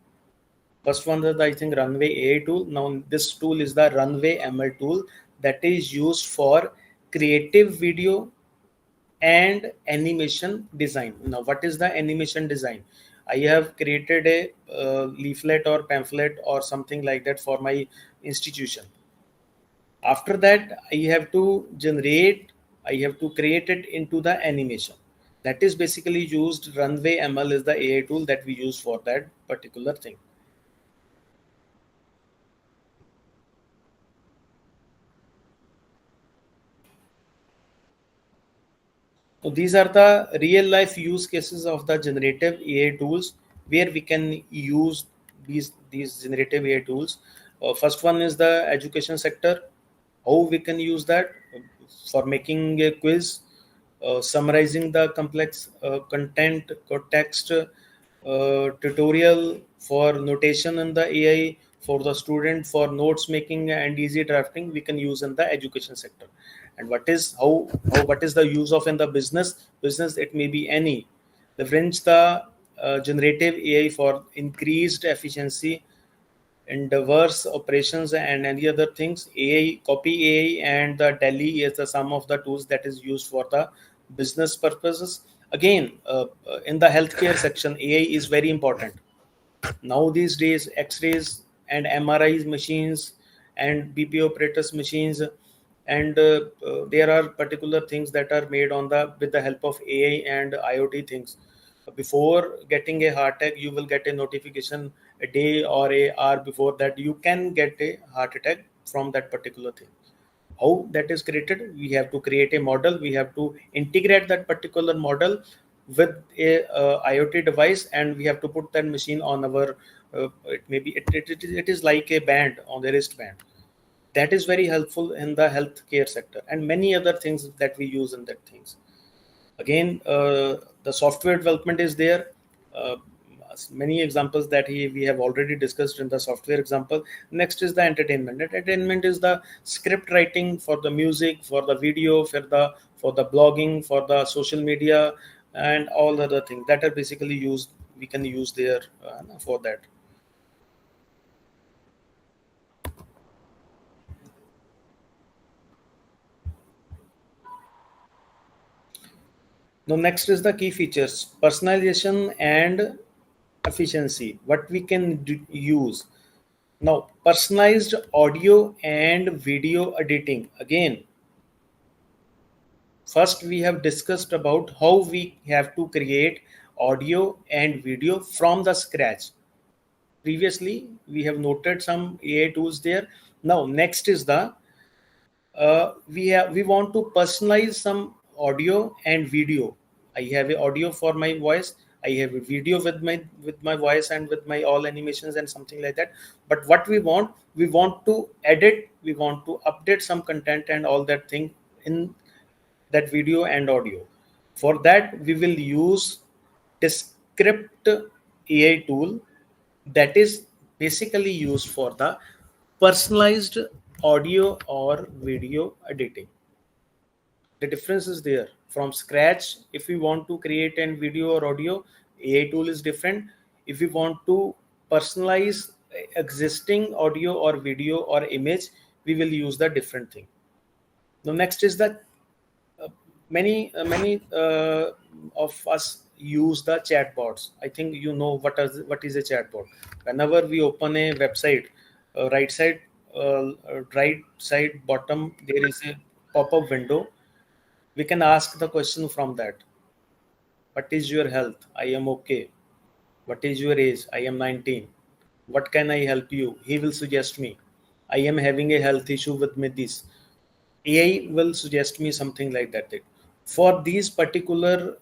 Speaker 4: First one is the, I think, Runway AI tool. Now this tool is the Runway ML tool that is used for creative video and animation design. Now, what is the animation design? I have created a leaflet or pamphlet or something like that for my institution. After that, I have to create it into the animation. That is basically used. Runway ML is the AI tool that we use for that particular thing. So these are the real life use cases of the generative AI tools where we can use these generative AI tools. First one is the education sector. How we can use that for making a quiz, summarizing the complex content, context, tutorial for notation in the AI, for the student for notes making and easy drafting, we can use in the education sector. And how what is the use of in the business? It may be any leverage the generative AI for increased efficiency in diverse operations and any other things. AI, copy AI, and the Delhi is the some of the tools that is used for the business purposes. Again, in the healthcare section, AI is very important. Now these days, X-rays and MRI machines and BP operators machines, and there are particular things that are made on the with the help of AI and IoT things. Before getting a heart attack, you will get a notification a day or a hour before that you can get a heart attack from that particular thing. How that is created? We have to create a model. We have to integrate that particular model with a IoT device, and we have to put that machine on our. It is like a band on the wristband. That is very helpful in the healthcare sector, and many other things that we use in that things. Again, the software development is there. uh, Many examples that we have already discussed in the software example. Next is the entertainment is the script writing for the music, for the video, for the blogging, for the social media, and all other things that are basically used, we can use there for that. Now, next is the key features: personalization and efficiency. What we can use now: personalized audio and video editing. Again, first we have discussed about how we have to create audio and video from the scratch. Previously, we have noted some AI tools there. Now, next is the we want to personalize some audio and video. I have a audio for my voice, I have a video with my voice and with my all animations and something like that. But what we want to edit, we want to update some content and all that thing in that video and audio. For that, we will use Descript AI tool that is basically used for the personalized audio or video editing. The difference is there. From scratch, if we want to create a video or audio, AI tool is different. If we want to personalize existing audio or video or image, we will use the different thing. The next is that many of us use the chatbots. I think you know what is a chatbot. Whenever we open a website, right side bottom, there is a pop-up window. We can ask the question from that: what is your health? I am okay. What is your age? I am 19. What can I help you? He will suggest me. I am having a health issue with me this. AI will suggest me something like that. For these particular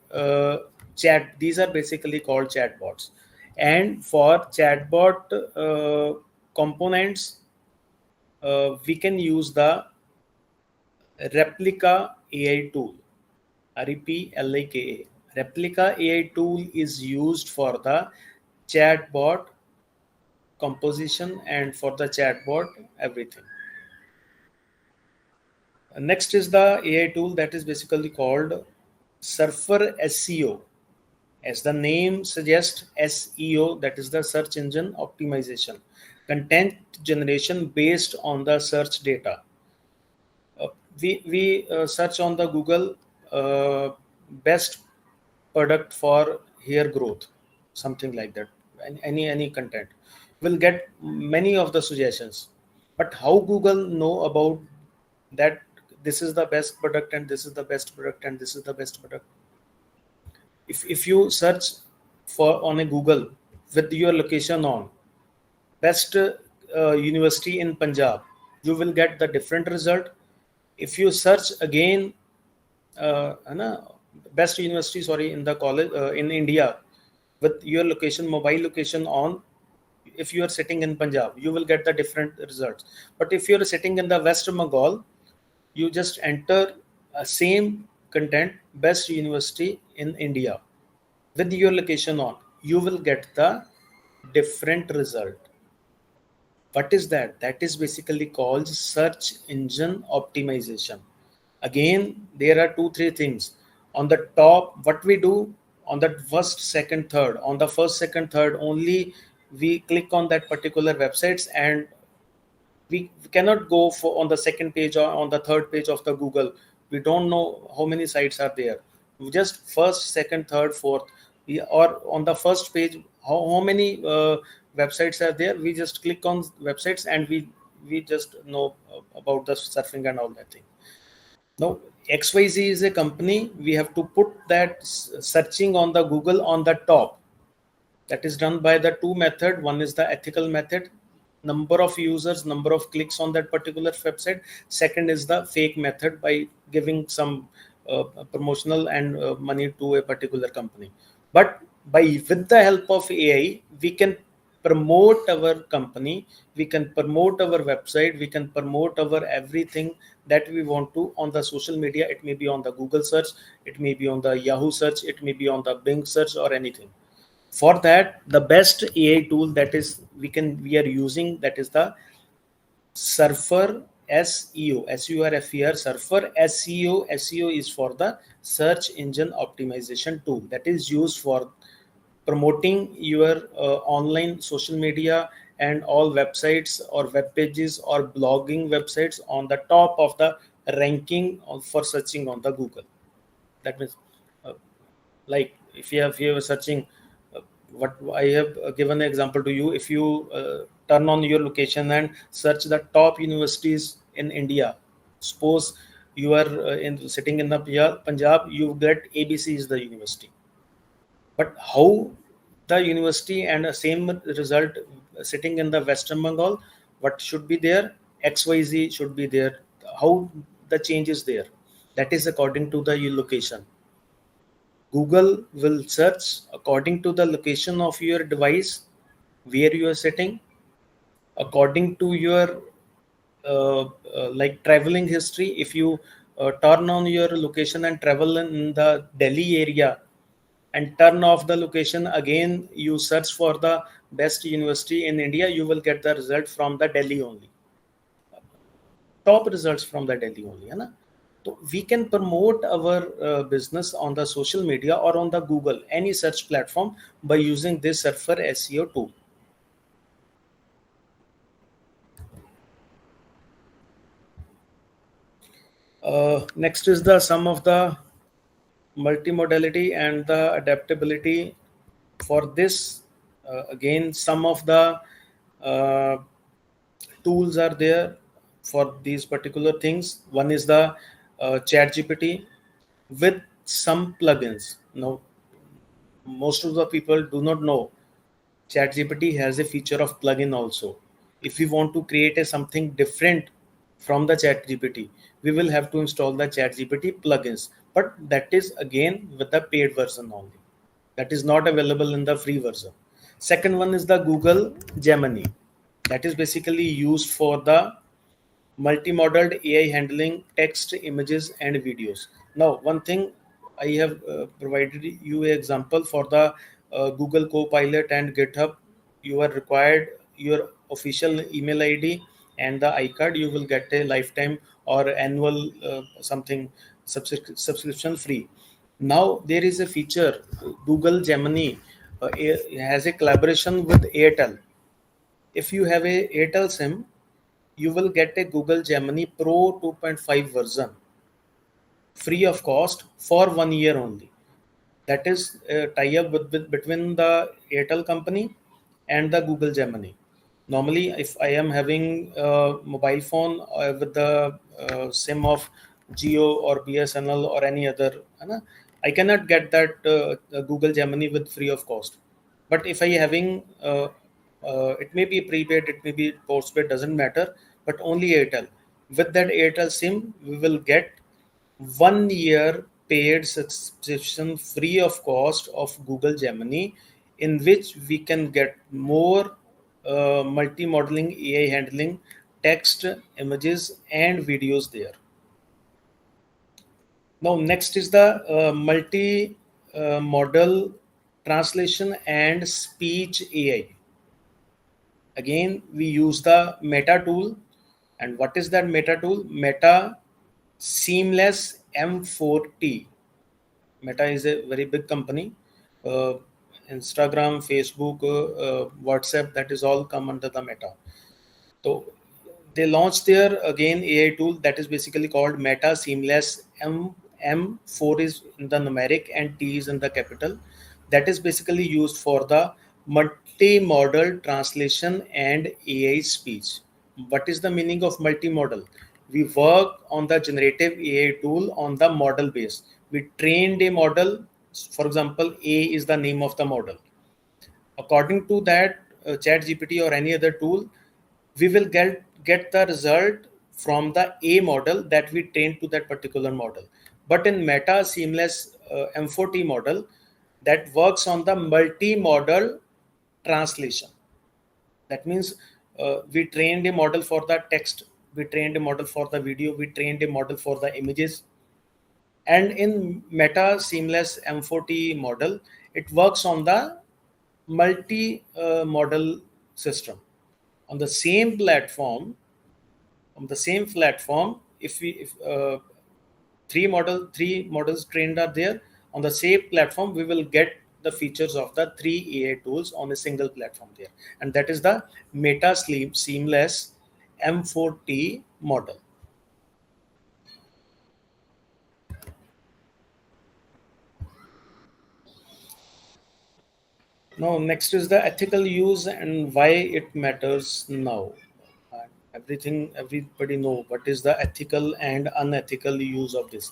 Speaker 4: these are basically called chatbots. And for chatbot components, we can use the Replica AI tool, REPLIKA, Replica AI tool is used for the chatbot composition and for the chatbot everything. Next is the AI tool that is basically called Surfer SEO. As the name suggests, SEO, that is the search engine optimization, content generation based on the search data. Uh, we search on the Google uh, best product for hair growth, something like that. Any content will get many of the suggestions. But how Google know about that this is the best product and this is the best product and this is the best product? If you search for on a Google with your location on best university in Punjab, you will get the different result. If you search again best university, sorry, in the college in India with your location, mobile location on, if you are sitting in Punjab, you will get the different results. But if you are sitting in the West Bengal, you just enter same content, best university in India with your location on, you will get the different result. What is that? That is basically called search engine optimization. Again, there are two, three things. On the top, what we do on the first, second, third, on the first, second, third, only we click on that particular websites, and we cannot go for on the second page or on the third page of the Google. We don't know how many sites are there. We just first, second, third, fourth, or on the first page, how many websites are there. We just click on websites and we just know about the surfing and all that thing. Now XYZ is a company. We have to put that searching on the Google on the top. That is done by the two method. One is the ethical method, number of users, number of clicks on that particular website. Second is the fake method, by giving some promotional and money to a particular company. But by with the help of AI, we can promote our company, we can promote our website, we can promote our everything that we want to on the social media. It may be on the Google search, it may be on the Yahoo search, it may be on the Bing search or anything. For that, the best AI tool that is we are using, that is the Surfer SEO, SURFER, Surfer SEO. SEO is for the search engine optimization tool that is used for promoting your online social media and all websites or web pages or blogging websites on the top of the ranking for searching on the Google. That means uh, like if you are searching what I have given an example to you. If you turn on your location and search the top universities in India, suppose you are sitting in the Punjab, you get ABC is the university. But how the university and the same result sitting in the Western Bengal, what should be there? XYZ should be there. How the change is there? That is according to the location. Google will search according to the location of your device, where you are sitting, according to your like traveling history. If you turn on your location and travel in the Delhi area and turn off the location, again you search for the best university in India, you will get the result from the Delhi only. Top results from the Delhi only, है ना? So we can promote our business on the social media or on the Google, any search platform, by using this Surfer SEO tool. Next is the sum of the multimodality and the adaptability. For this, again, some of the uh, tools are there for these particular things. One is the chat GPT with some plugins. Now most of the people do not know ChatGPT has a feature of plugin also. If we want to create a something different from the ChatGPT, we will have to install the ChatGPT plugins. But that is again with the paid version only. That is not available in the free version. Second one is the Google Gemini. That is basically used for the multimodal AI handling text, images, and videos. Now, one thing I have provided you an example for the Google Copilot and GitHub. You are required your official email ID and the iCard. You will get a lifetime or annual something subscription free. Now there is a feature, Google Gemini has a collaboration with Airtel. If you have a Airtel SIM, you will get a Google Gemini Pro 2.5 version free of cost for 1 year only. That is a tie-up with between the Airtel company and the Google Gemini. Normally, if I am having a mobile phone with the SIM of Geo or BSNL or any other, I cannot get that Google Gemini with free of cost. But if I having it may be prepaid, it may be postpaid, doesn't matter, but only Airtel. With that Airtel SIM, we will get 1 year paid subscription free of cost of Google Gemini, in which we can get more multi-modeling AI handling, text, images, and videos there. Now, next is the multi-model translation and speech AI. Again, we use the Meta tool. And what is that Meta tool? Meta Seamless M4T. Meta is a very big company. Uh, Instagram, Facebook, WhatsApp, that is all come under the Meta. So they launched their again AI tool that is basically called Meta Seamless M4 is in the numeric and T is in the capital. That is basically used for the multi-modal translation and AI speech. What is the meaning of multi-modal? We work on the generative AI tool on the model base. We trained a model. For example, A is the name of the model. According to that chat gpt or any other tool, we will get the result from the A model that we trained to that particular model. But in Meta Seamless M4T model, that works on the multi-modal translation. That means we trained a model for the text, we trained a model for the video, we trained a model for the images. And in Meta Seamless M4T model, it works on the multi-model system. On the same platform, if three models trained are there on the same platform, we will get the features of the three AI tools on a single platform there, and that is the Meta Seamless M4T model. Now, next is the ethical use and why it matters now. Everybody know what is the ethical and unethical use of this.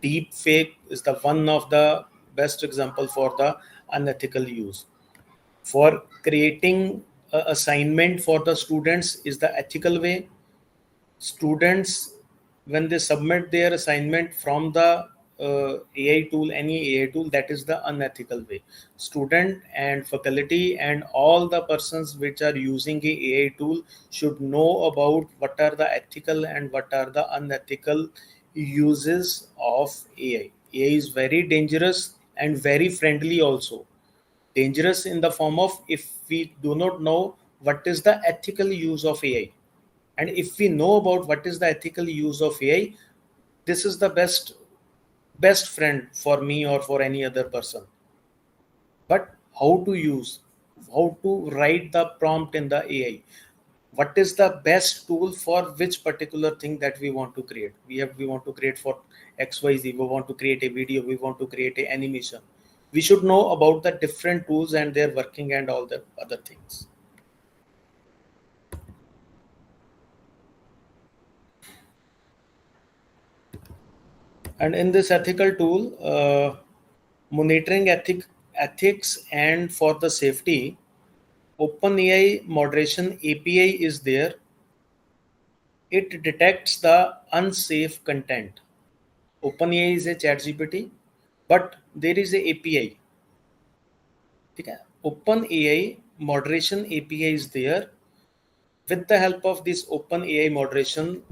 Speaker 4: Deep fake is the one of the best example for the unethical use. For creating a assignment for the students is the ethical way. Students, when they submit their assignment from the AI tool, any AI tool, that is the unethical way. Student and faculty and all the persons which are using a AI tool should know about what are the ethical and what are the unethical uses of AI. AI is very dangerous and very friendly also. Dangerous in the form of if we do not know what is the ethical use of AI, and if we know about what is the ethical use of AI, this is the best friend for me or for any other person. But how to use, how to write the prompt in the AI, what is the best tool for which particular thing that we want to create. We want to create for XYZ, we want to create a video, we want to create a animation. We should know about the different tools and their working and all the other things. And in this ethical tool, monitoring ethics and for the safety, OpenAI moderation API is there. It detects the unsafe content. OpenAI is a chat GPT, but there is a API. Okay? OpenAI moderation API is there. With the help of this OpenAI moderation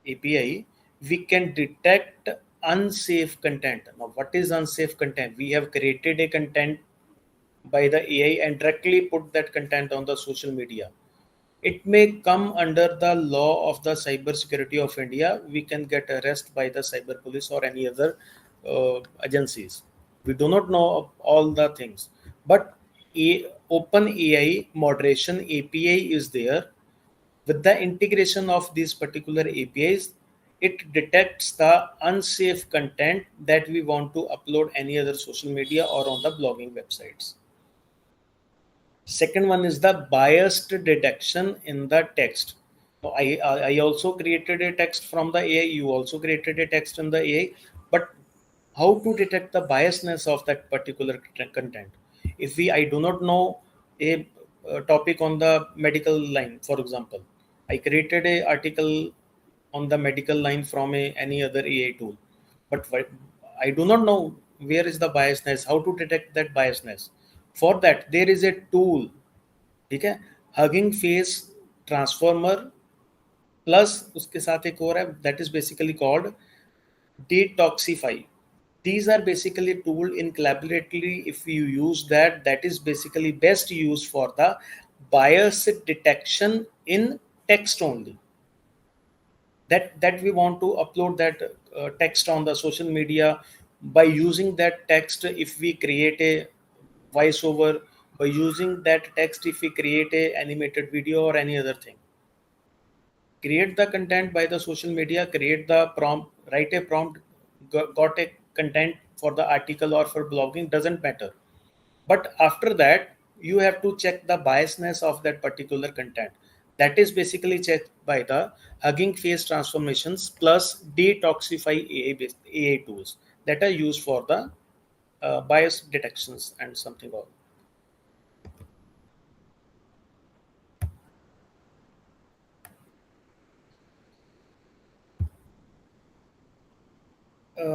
Speaker 4: API, we can detect unsafe content. Now, what is unsafe content? We have created a content by the AI and directly put that content on the social media. It may come under the law of the cyber security of India. We can get arrested by the cyber police or any other agencies. We do not know all the things, but open AI moderation API is there. With the integration of these particular APIs, it detects the unsafe content that we want to upload any other social media or on the blogging websites. Second one is the biased detection in the text. So I also created a text from the AI. You also created a text in the AI, but how to detect the biasness of that particular content? If I do not know a topic on the medical line, for example, I created a article on the medical line from any other AI tool, but I do not know where is the biasness, how to detect that biasness. For that, there is a tool, ठीक है, hugging face transformer plus उसके साथ एक और है that is basically called detoxify. These are basically tool in collaboratively. If you use that, that is basically best used for the bias detection in text only. That we want to upload that text on the social media. By using that text, if we create a voiceover, by using that text, if we create a animated video or any other thing, create the content by the social media, create the prompt, write a prompt, got a content for the article or for blogging, doesn't matter. But after that, you have to check the biasness of that particular content. That is basically checked by the Hugging Face transformations plus detoxify AI tools that are used for the bias detections and something all.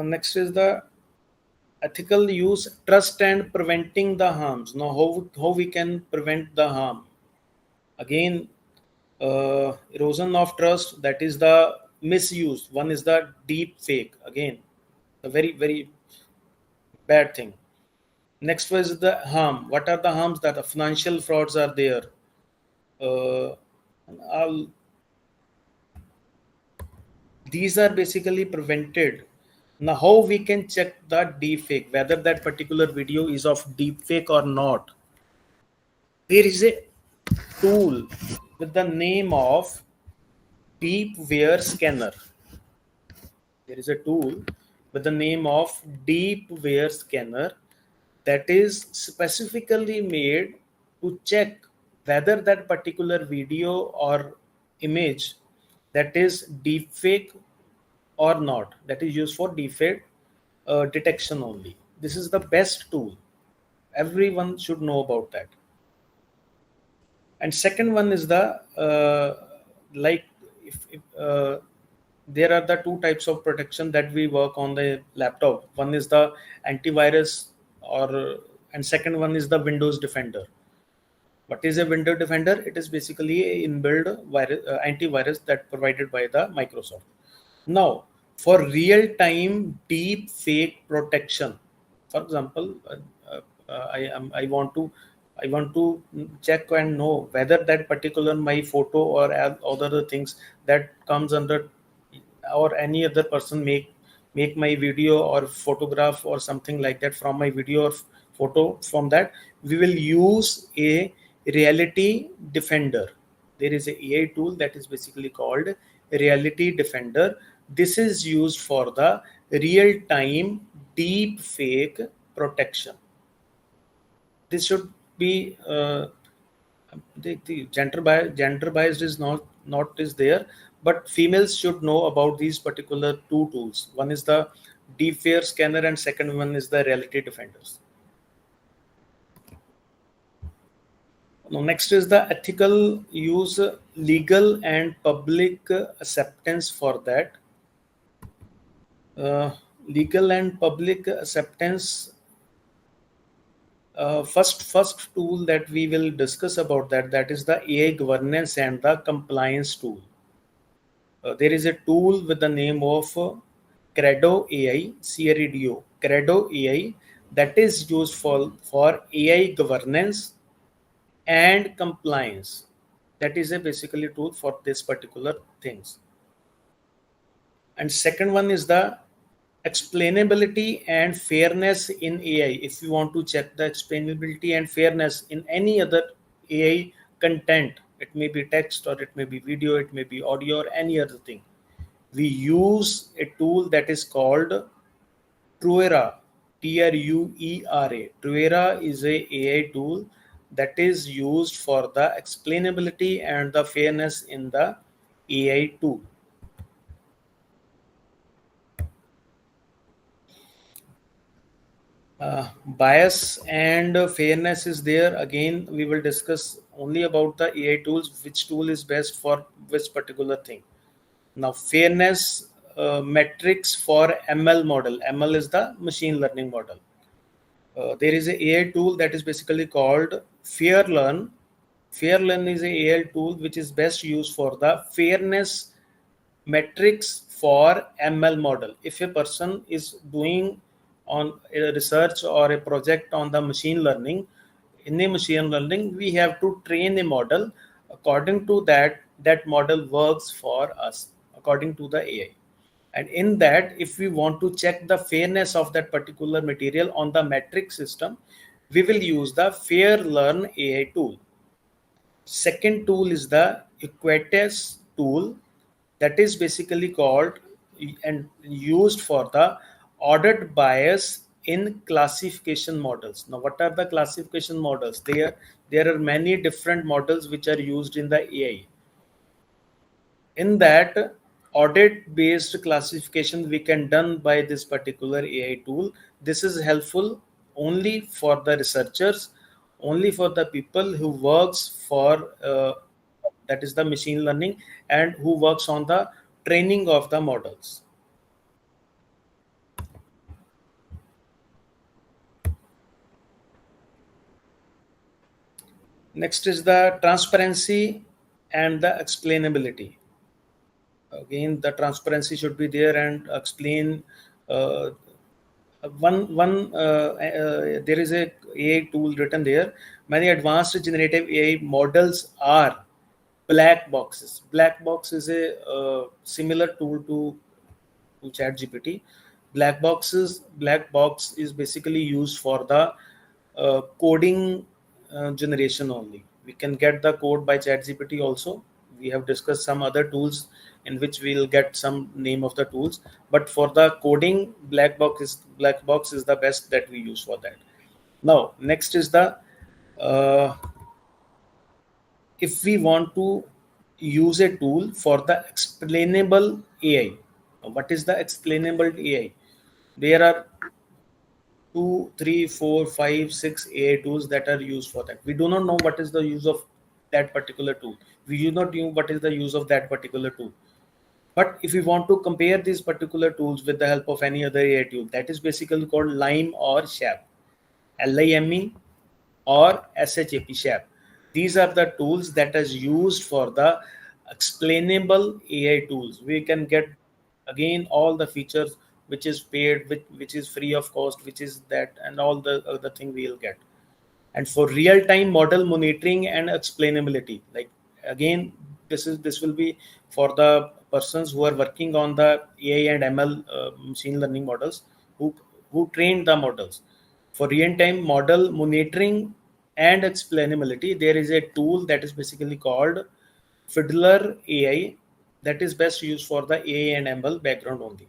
Speaker 4: Next is the ethical use, trust and preventing the harms. Now, how we can prevent the harm? Again, erosion of trust, that is the misuse. One is the deep fake. Again, a very bad thing. Next was the harm. What are the harms? That the financial frauds are there. All these are basically prevented. Now, how we can check the deep fake, whether that particular video is of deep fake or not? There is a tool with the name of deepware scanner. There is a tool with the name of deepware scanner that is specifically made to check whether that particular video or image that is deepfake or not. That is used for deepfake detection only. This is the best tool. Everyone should know about that. And second one is the like if there are the two types of protection that we work on the laptop. One is the antivirus, or and second one is the Windows Defender. What is a Windows Defender? It is basically a inbuilt virus, antivirus that provided by the Microsoft. Now, for real-time deep fake protection, for example, I want to check and know whether that particular my photo or other things that comes under, or any other person make my video or photograph or something like that from my video or photo. From that, we will use a reality defender. There is a AI tool that is basically called reality defender. This is used for the real time deep fake protection. This should be the gender bias is not is there, but females should know about these particular two tools. One is the deepware scanner and second one is the reality defenders. Now, next is the ethical use, legal and public acceptance for that. Legal and public acceptance. First tool that we will discuss about that is the AI governance and the compliance tool. There is a tool with the name of Credo AI, CREDO, Credo AI, that is used for AI governance and compliance. That is a basically tool for this particular things. And second one is the explainability and fairness in AI. If you want to check the explainability and fairness in any other AI content, it may be text or it may be video, it may be audio or any other thing, we use a tool that is called Truera, Truera. Truera is a AI tool that is used for the explainability and the fairness in the AI tool. Bias and fairness is there. Again, we will discuss only about the AI tools, which tool is best for which particular thing. Now, fairness metrics for ML model. ML is the machine learning model. There is a AI tool that is basically called FairLearn. FairLearn is a AI tool which is best used for the fairness metrics for ML model. If a person is doing on a research or a project on the machine learning, in a machine learning, we have to train a model according to that model works for us according to the AI. And in that, if we want to check the fairness of that particular material on the metric system, we will use the FairLearn AI tool. Second tool is the Equitas tool, that is basically called and used for the audit bias in classification models. Now, what are the classification models? There are many different models which are used in the AI. In that, audit based classification we can done by this particular AI tool. This is helpful only for the researchers, only for the people who works for that is the machine learning and who works on the training of the models. Next is the transparency and the explainability. Again, the transparency should be there and explain. uh, there is a AI tool written there. Many advanced generative AI models are black boxes. Black box is a similar tool to chat gpt. Black box is basically used for the coding generation only. We can get the code by chat gpt also. We have discussed some other tools in which we'll get some name of the tools, but for the coding, black box is the best that we use for that. Now, next is the uh, if we want to use a tool for the explainable AI. What is the explainable AI? There are 2, 3, 4, 5, 6 AI tools that are used for that. We do not know what is the use of that particular tool. We do not know what is the use of that particular tool. But if we want to compare these particular tools with the help of any other AI tool, that is basically called LIME or SHAP. LIME or SHAP SHAP. These are the tools that is used for the explainable AI tools. We can get again all the features which is paid, which is free of cost, which is that, and all the other thing we'll get. And for real-time model monitoring and explainability, like again, this will be for the persons who are working on the AI and ML machine learning models, who train the models. For real-time model monitoring and explainability, there is a tool that is basically called Fiddler AI, that is best used for the AI and ML background only.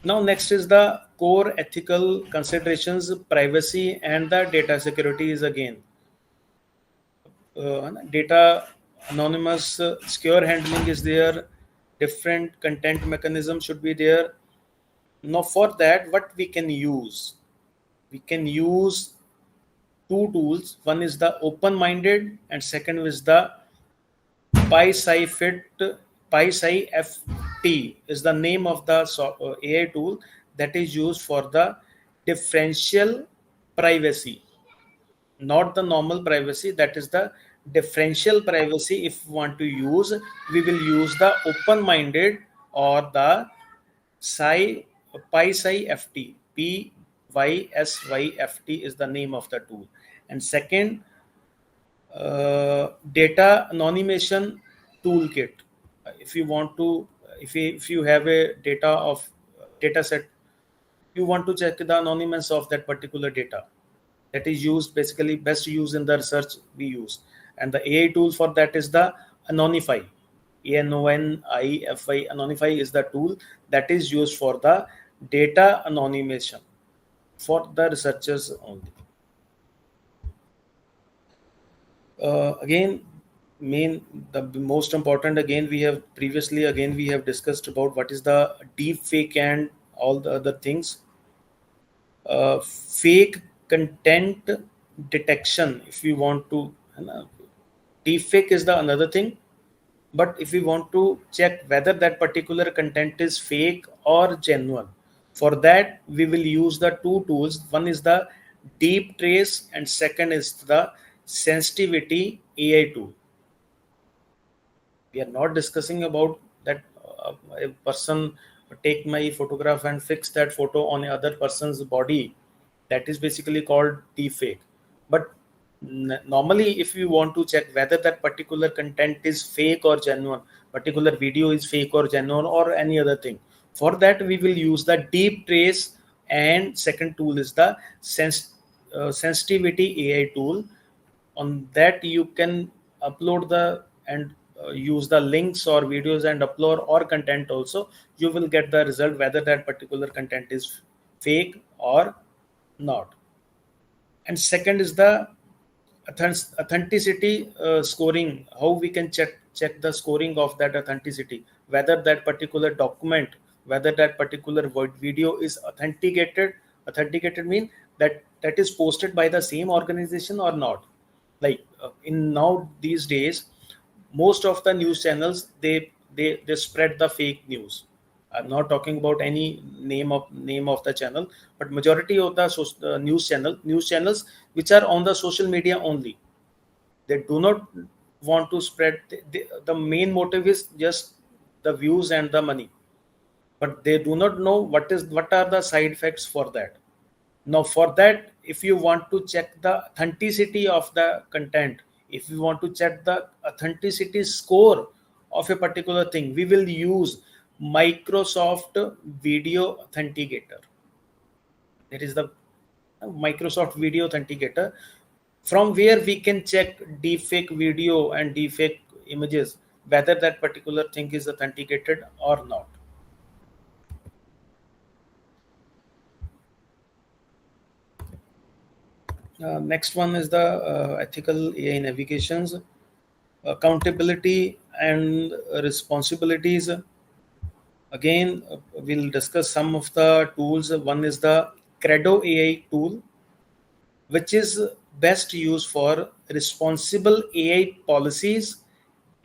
Speaker 4: Now, next is the core ethical considerations, privacy, and the data security is again data anonymous, secure handling is there, different content mechanism should be there. Now, for that, what we can use? We can use two tools. One is the open-minded, and second is the PySci-Fit. PySci-FT is the name of the AI tool that is used for the differential privacy, not the normal privacy. That is the differential privacy. If we want to use, we will use the open-minded or the Psi PySci-FT. PySYFT is the name of the tool. And second, data anonymation toolkit. If you want to, if you have a data set, you want to check the anonymous of that particular data. That is used basically best used in the research we use, and the AI tool for that is the Anonify. ANONIFI. Anonify is the tool that is used for the data anonymation for the researchers only. Again, the most important, again we have discussed about what is the deep fake and all the other things. Fake content detection, if we want to, deep fake is the another thing. But if we want to check whether that particular content is fake or genuine, for that we will use the two tools. One is the deep trace and second is the sensitivity AI tool. We are not discussing about that a person take my photograph and fix that photo on another person's body. That is basically called deepfake. But normally, if you want to check whether that particular content is fake or genuine, particular video is fake or genuine or any other thing, for that we will use the deep trace, and second tool is the sensitivity AI tool. On that you can upload the and use the links or videos and upload or content also. You will get the result whether that particular content is fake or not. And second is the authenticity scoring. How we can check the scoring of that authenticity, whether that particular document, whether that particular video is authenticated mean that is posted by the same organization or not. Like in now these days, most of the news channels, they spread the fake news. I'm not talking about any name of the channel, but majority of the news channels which are on the social media only, they do not want to spread. The main motive is just the views and the money, but they do not know what are the side effects for that. Now, for that, if you want to check the authenticity of the content, if you want to check the authenticity score of a particular thing, we will use Microsoft Video Authenticator. That is the Microsoft Video Authenticator, from where we can check deepfake video and deepfake images, whether that particular thing is authenticated or not. Next one is the ethical AI navigations, accountability and responsibilities. Again, we'll discuss some of the tools. One is the Credo AI tool, which is best used for responsible AI policies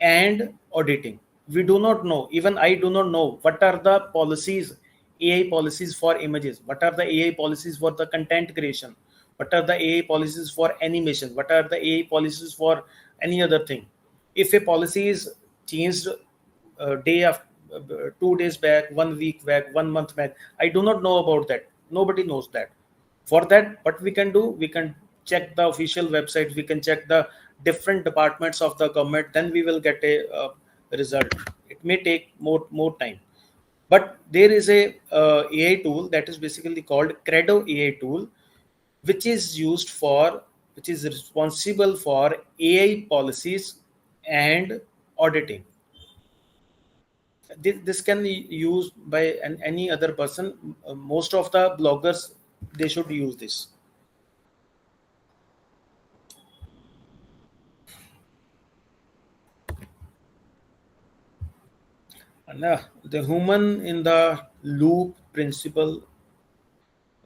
Speaker 4: and auditing. We do not know, even I do not know, what are the policies, AI policies for images, what are the AI policies for the content creation, what are the AI policies for animation, what are the AI policies for any other thing. If a policy is changed day after 2 days back, 1 week back, 1 month back, I do not know about that. Nobody knows that. For that, what we can do, we can check the official website, we can check the different departments of the government, then we will get a result. It may take more time, but there is a AI tool that is basically called Credo AI tool, which is used for, which is responsible for AI policies and auditing. This can be used by any other person. Most of the bloggers, they should use this. And the human in the loop principle,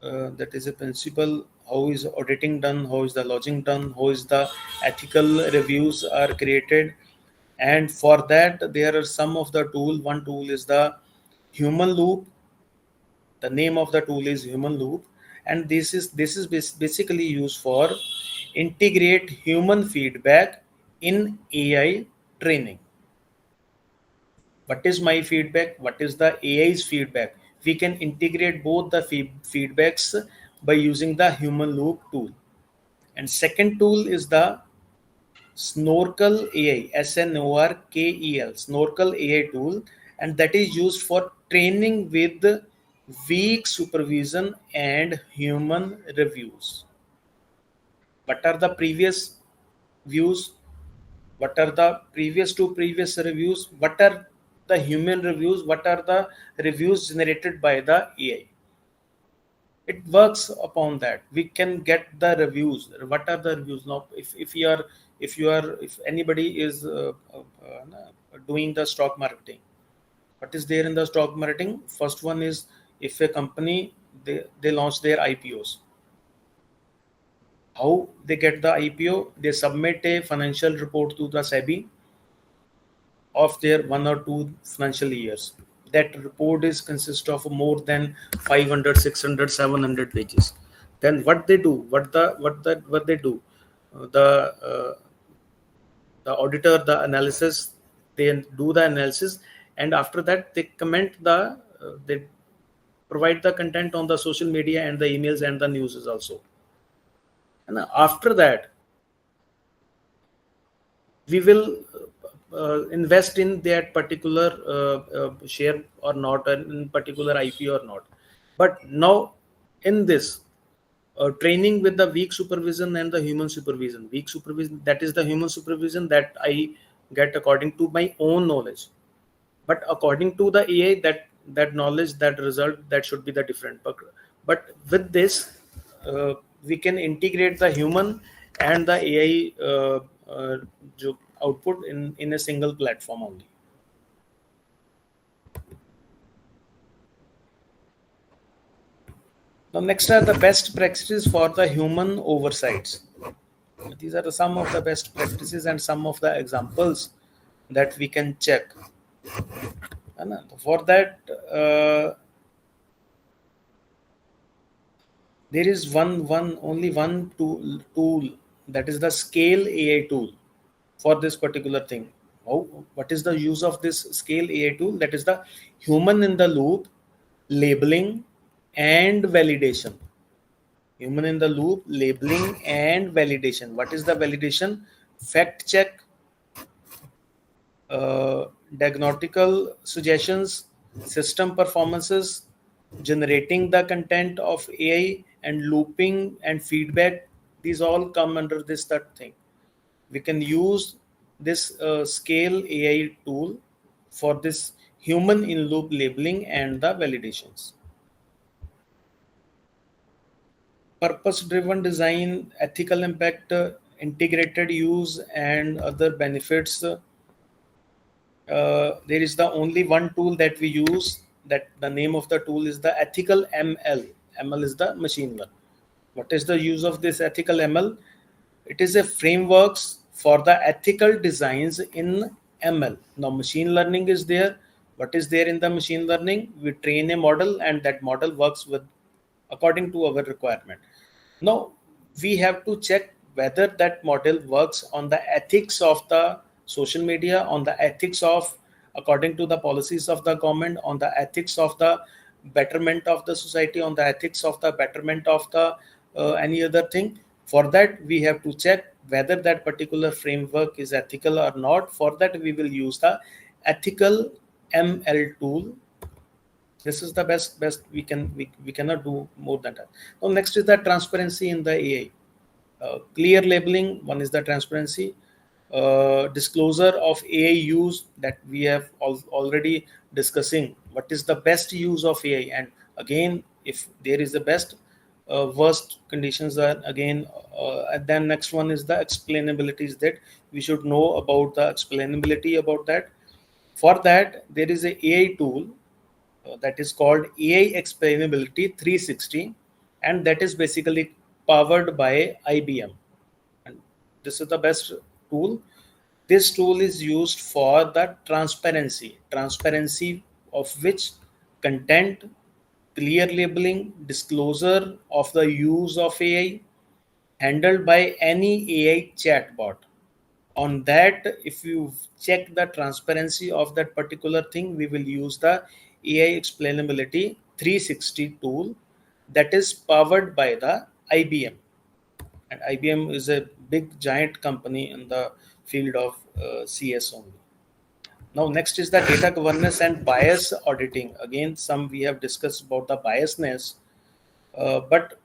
Speaker 4: that is a principle. How is auditing done? How is the lodging done? How is the ethical reviews are created? And for that, there are some of the tool. One tool is the human loop. The name of the tool is human loop, and this is basically used for integrate human feedback in AI training. what is my feedback, what is the AI's feedback. We can integrate both the feedbacks by using the human loop tool. And second tool is the Snorkel AI, SNORKEL, Snorkel AI tool, and that is used for training with weak supervision and human reviews. What are the previous views? What are the previous reviews? What are the human reviews? What are the reviews generated by the AI? It works upon that. We can get the reviews. What are the reviews now? If anybody is doing the stock marketing, what is there in the stock marketing? First one is, if a company, they launch their IPOs. How they get the IPO? They submit a financial report to the SEBI of their 1 or 2 financial years. That report is consist of more than 500, 600, 700 pages. Then what they do, what they do, the the auditor, the analysis, they do the analysis, and after that they comment they provide the content on the social media and the emails and the news also. And after that, we will invest in that particular share or not, or in particular IP or not. But now in this training with the weak supervision and the human supervision, weak supervision, that is the human supervision that I get according to my own knowledge, but according to the AI, that knowledge, that result, that should be the different. But with this, we can integrate the human and the AI output in a single platform only. Now next are the best practices for the human oversights. These are some of the best practices and some of the examples that we can check. And for that, there is only one tool, that is the Scale AI tool for this particular thing. What is the use of this Scale AI tool? That is the human in the loop labeling and validation. Human in the loop labeling and validation. What is the validation? Fact check, diagnostical suggestions, system performances, generating the content of AI, and looping and feedback. These all come under this that thing. We can use this Scale AI tool for this human in loop labeling and the validations. Purpose driven design, ethical impact, integrated use, and other benefits. There is the only one tool that we use, that the name of the tool is the ethical ML. ML is the machine learning. What is the use of this ethical ML? It is a frameworks for the ethical designs in ML. Now machine learning is there. What is there in the machine learning? We train a model and that model works with according to our requirement. Now we have to check whether that model works on the ethics of the social media, on the ethics of according to the policies of the government, on the ethics of the betterment of the society, on the ethics of the betterment of the any other thing. For that we have to check whether that particular framework is ethical or not. For that we will use the ethical ML tool. This is the best we cannot do more than that. Now next is the transparency in the AI. Clear labeling, one is the transparency. Disclosure of AI use, that we have already discussing what is the best use of AI, and again if there is the best, worst conditions are again, and then next one is the explainabilities, that we should know about the explainability about that. For that there is a AI tool that is called AI Explainability 360, and that is basically powered by IBM. And this is the best tool. This tool is used for the transparency of which content, clear labeling, disclosure of the use of AI, handled by any AI chatbot. On that, if you check the transparency of that particular thing, we will use the AI explainability 360 tool that is powered by the IBM. And IBM is a big giant company in the field of CS only. Now, next is the data governance and bias auditing. Again, some we have discussed about the biasness, but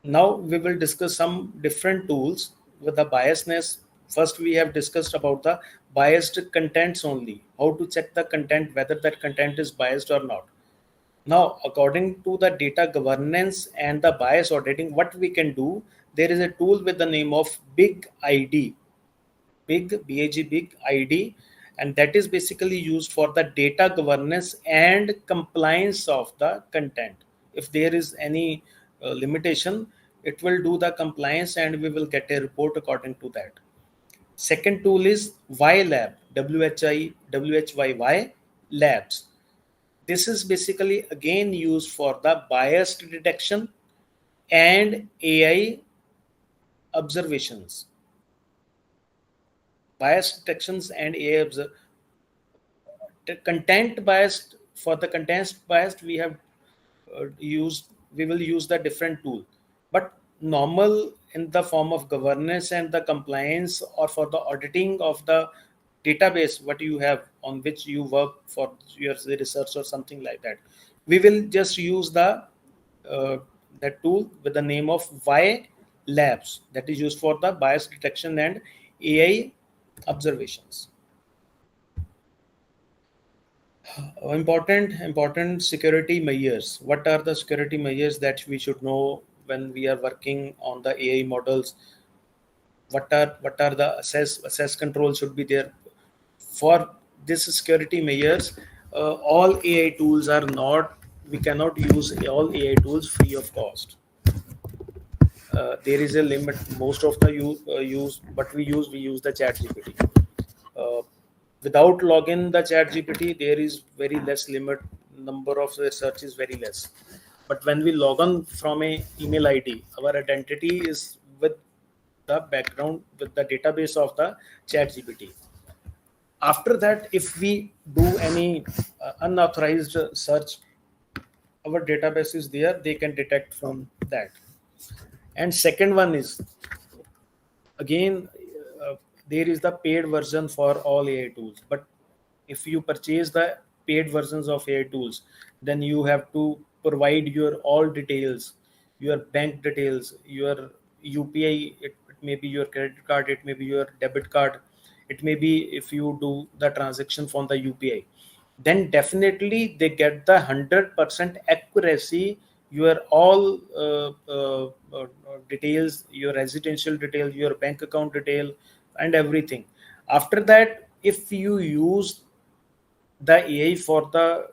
Speaker 4: now we will discuss some different tools with the biasness. First, we have discussed about the biased contents only, how to check the content, whether that content is biased or not. Now, according to the data governance and the bias auditing, what we can do, there is a tool with the name of Big ID, Big ID, and that is basically used for the data governance and compliance of the content. If there is any limitation, it will do the compliance and we will get a report according to that. Second tool is YLab, WHYY labs. This is basically again used for the bias detection and AI observations. Bias detections and AI content biased. For the content biased, we have we will use the different tool, but normal in the form of governance and the compliance, or for the auditing of the database what you have on which you work for your research or something like that, we will just use the that tool with the name of Y labs, that is used for the bias detection and AI observations. Important security measures. What are the security measures that we should know when we are working on the AI models? What are the access control should be there for this security measures? All AI tools are not. We cannot use all AI tools free of cost. There is a limit. Most of the use, but we use the chat gpt. Without login the chat gpt, there is very less limit. Number of search is very less, but when we log on from a email id, our identity is with the background, with the database of the chat gpt. After that, if we do any unauthorized search, our database is there, they can detect from that. And second one is, again, uh, there is the paid version for all AI tools, but if you purchase the paid versions of AI tools, then you have to provide your all details, your bank details, your UPI. It may be your credit card, it may be your debit card, it may be if you do the transaction from the UPI, then definitely they get the 100% accuracy, your all details, your residential detail, your bank account detail, and everything. After that, if you use the AI for the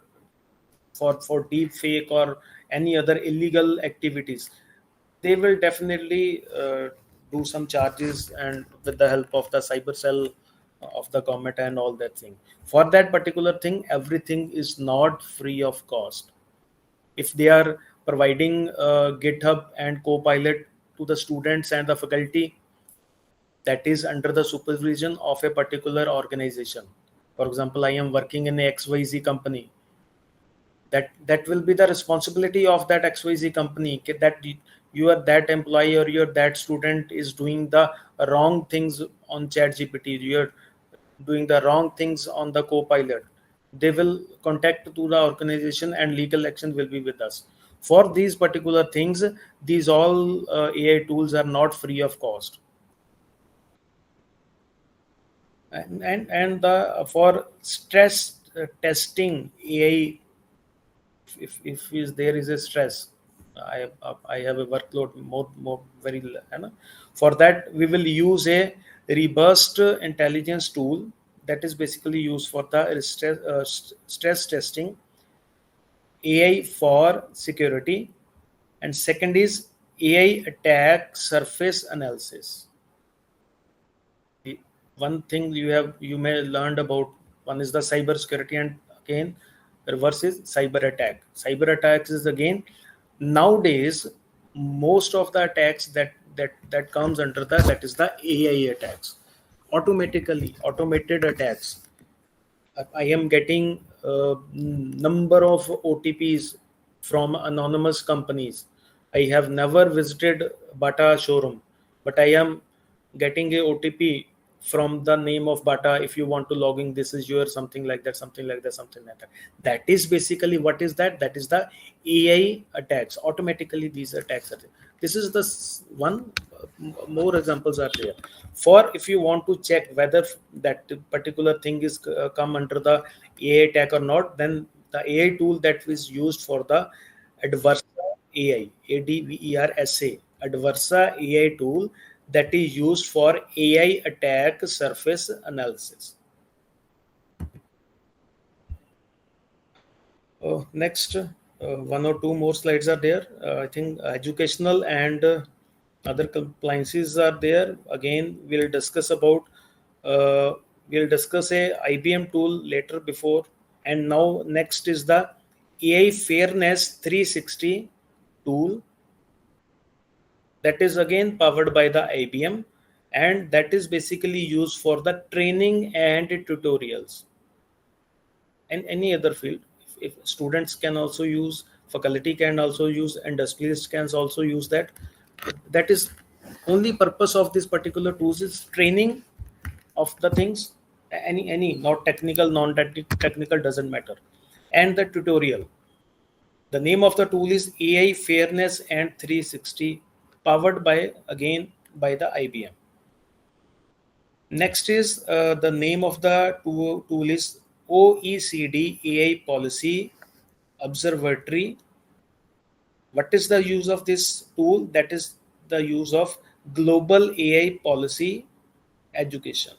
Speaker 4: for deep fake or any other illegal activities, they will definitely do some charges, and with the help of the cyber cell of the government and all that thing. For that particular thing, everything is not free of cost. If they are providing GitHub and Copilot to the students and the faculty, that is under the supervision of a particular organization. For example, I am working in a XYZ company. That will be the responsibility of that XYZ company, that you are that employee or you're that student is doing the wrong things on chat gpt, you're doing the wrong things on the Copilot. They will contact to the organization and legal action will be with us. For these particular things, these all AI tools are not free of cost. And the for stress testing AI, if is there is a stress, I have a workload more very you know, for that we will use a robust intelligence tool that is basically used for the stress testing, AI for security, and second is AI attack surface analysis. One thing you may learned about, one is the cyber security, and again reverse is cyber attack. Cyber attacks is again nowadays most of the attacks that comes under that is the AI attacks. automated attacks. I am getting number of OTPs from anonymous companies. I have never visited Bata showroom, but I am getting a OTP from the name of Bata. If you want to log in, this is your something like that, something like that, something like that. That is basically what is that? That is the AI attacks. Automatically, these attacks are there. This is the one. More examples are there. For if you want to check whether that particular thing is come under the AI attack or not, then the AI tool that is used for the Adversa AI, ADVERSA, Adversa AI tool that is used for AI attack surface analysis. Next, one or two more slides are there. I think educational and other compliances are there. Again, uh, we'll discuss a IBM tool later before. And now next is the AI Fairness 360 tool that is again powered by the IBM, and that is basically used for the training and tutorials and any other field. If students can also use, faculty can also use, industrialists can also use that. That is only purpose of this particular tools is training of the things. Any not technical, non-technical doesn't matter. And the tutorial, the name of the tool is AI Fairness and 360, powered by again by the IBM. Next is the name of the tool is OECD AI Policy Observatory. What is the use of this tool? That is the use of global AI policy education.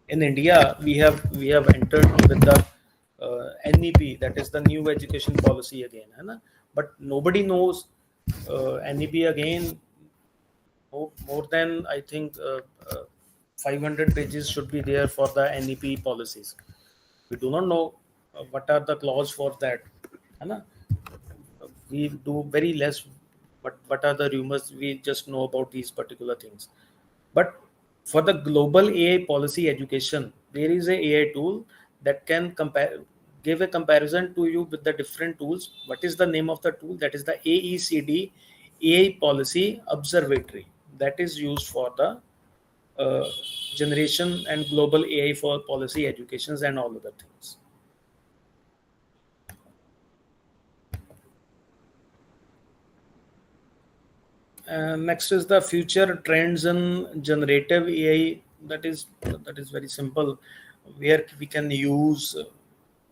Speaker 4: In India, we have entered with the NEP, that is the new education policy again, है ना? But nobody knows NEP again. More than I think 500 pages should be there for the NEP policies. We do not know what are the clause for that, है ना? We do very less. But what are the rumors? We just know about these particular things. But for the global AI policy education, there is a AI tool that can give a comparison to you with the different tools. What is the name of the tool? That is the AECD AI Policy Observatory. That is used for the uh, generation and global AI for policy educations and all other things. Next is the future trends in generative AI. That is very simple, where we can use,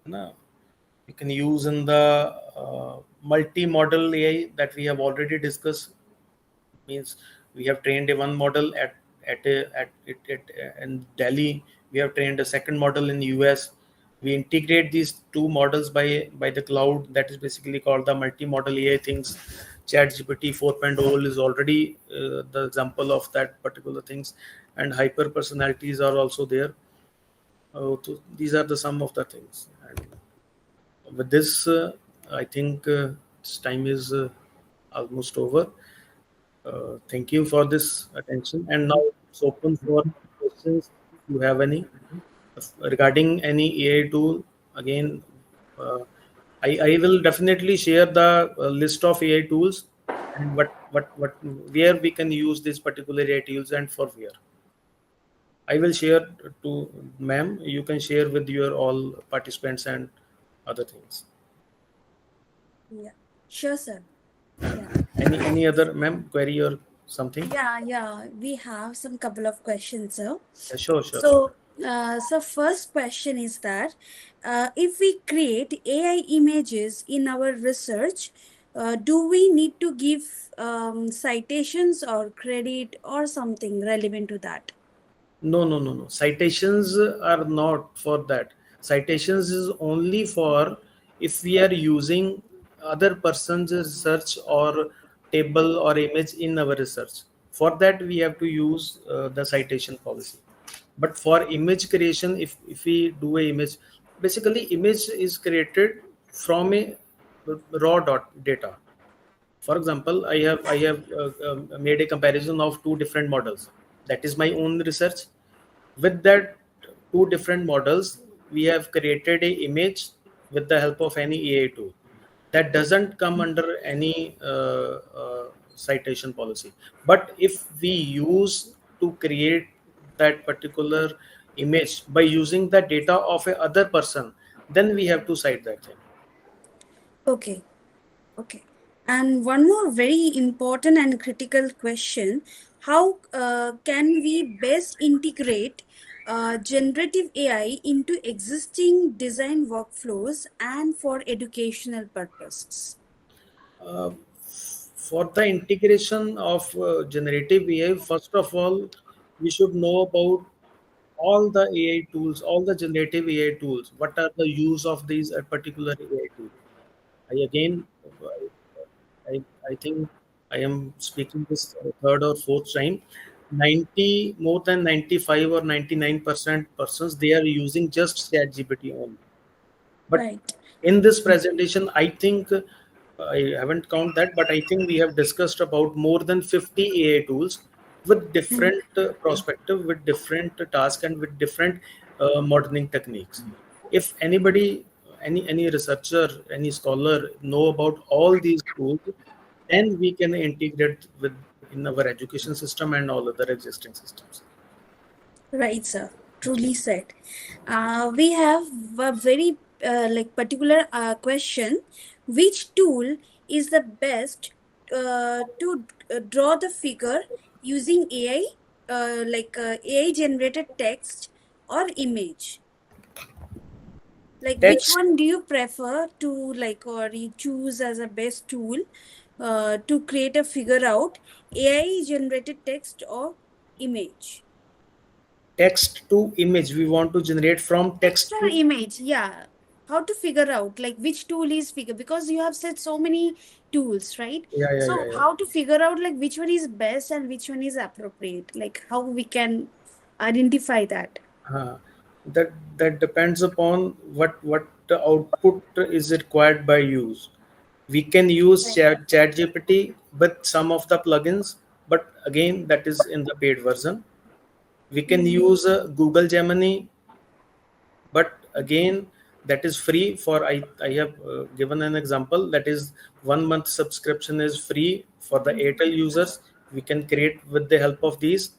Speaker 4: we can use in the multi-model AI that we have already discussed. Means we have trained a one model at in Delhi. We have trained a second model in US. We integrate these two models by the cloud. That is basically called the multi-model AI things. ChatGPT 4.0 is already the example of that particular things, and hyper personalities are also there. So these are the some of the things. And with this, I think this time is almost over. Thank you for this attention. And now it's open for questions if you have any regarding any AI tool. Again, uh, I will definitely share the list of AI tools and what where we can use this particular AI tools and for where. I will share to ma'am. You can share with your all participants and other things.
Speaker 3: Yeah, sure, sir. Yeah.
Speaker 4: Any other ma'am query or something?
Speaker 3: Yeah, we have some couple of questions, sir.
Speaker 4: Yeah, sure.
Speaker 3: So first question is that if we create AI images in our research, do we need to give citations or credit or something relevant to that?
Speaker 4: No. Citations are not for that. Citations is only for if we are using other person's research or table or image in our research. For that, we have to use the citation policy. But for image creation, if we do a image, basically image is created from a raw data. For example, I have made a comparison of two different models. That is my own research. With that two different models, we have created a image with the help of any AI tool that doesn't come under any citation policy. But if we use to create that particular image by using the data of a other person, then we have to cite that thing.
Speaker 3: Okay. Okay. And one more very important and critical question: how can we best integrate generative AI into existing design workflows and for educational purposes?
Speaker 4: Uh, for the integration of generative AI, first of all, we should know about all the AI tools, all the generative AI tools. What are the use of these particular AI tools? I again, I think I am speaking this third or fourth time. 90 more than 95 or 99% persons, they are using just ChatGPT only. But
Speaker 3: Right.
Speaker 4: in this presentation, I think I haven't count that, but I think we have discussed about more than 50 AI tools with different perspective, with different task, and with different modeling techniques. If anybody, any researcher, any scholar know about all these tools, then we can integrate with in our education system and all other existing systems.
Speaker 3: Right, sir. Truly said. We have a very particular question: which tool is the best to draw the figure using AI, AI generated text or image? Like, which
Speaker 4: Text,
Speaker 3: one do you prefer to like, or you choose as a best tool to create a figure out AI generated text or image?
Speaker 4: text to image. We want to generate from
Speaker 3: Text
Speaker 4: text
Speaker 3: or
Speaker 4: to.
Speaker 3: image, yeah. How to figure out like which tool is figure, because you have said so many tools, right?
Speaker 4: Yeah, yeah,
Speaker 3: So
Speaker 4: yeah, yeah.
Speaker 3: how to figure out like which one is best and which one is appropriate, like how we can identify that?
Speaker 4: Uh, that depends upon what the output is required by use. We can use
Speaker 3: Right.
Speaker 4: Chat GPT with some of the plugins, but again, that is in the paid version. We can
Speaker 3: Mhm.
Speaker 4: use Google Gemini, but again, that is free. For I have given an example, that is 1 month subscription is free for the Airtel users. We can create with the help of these.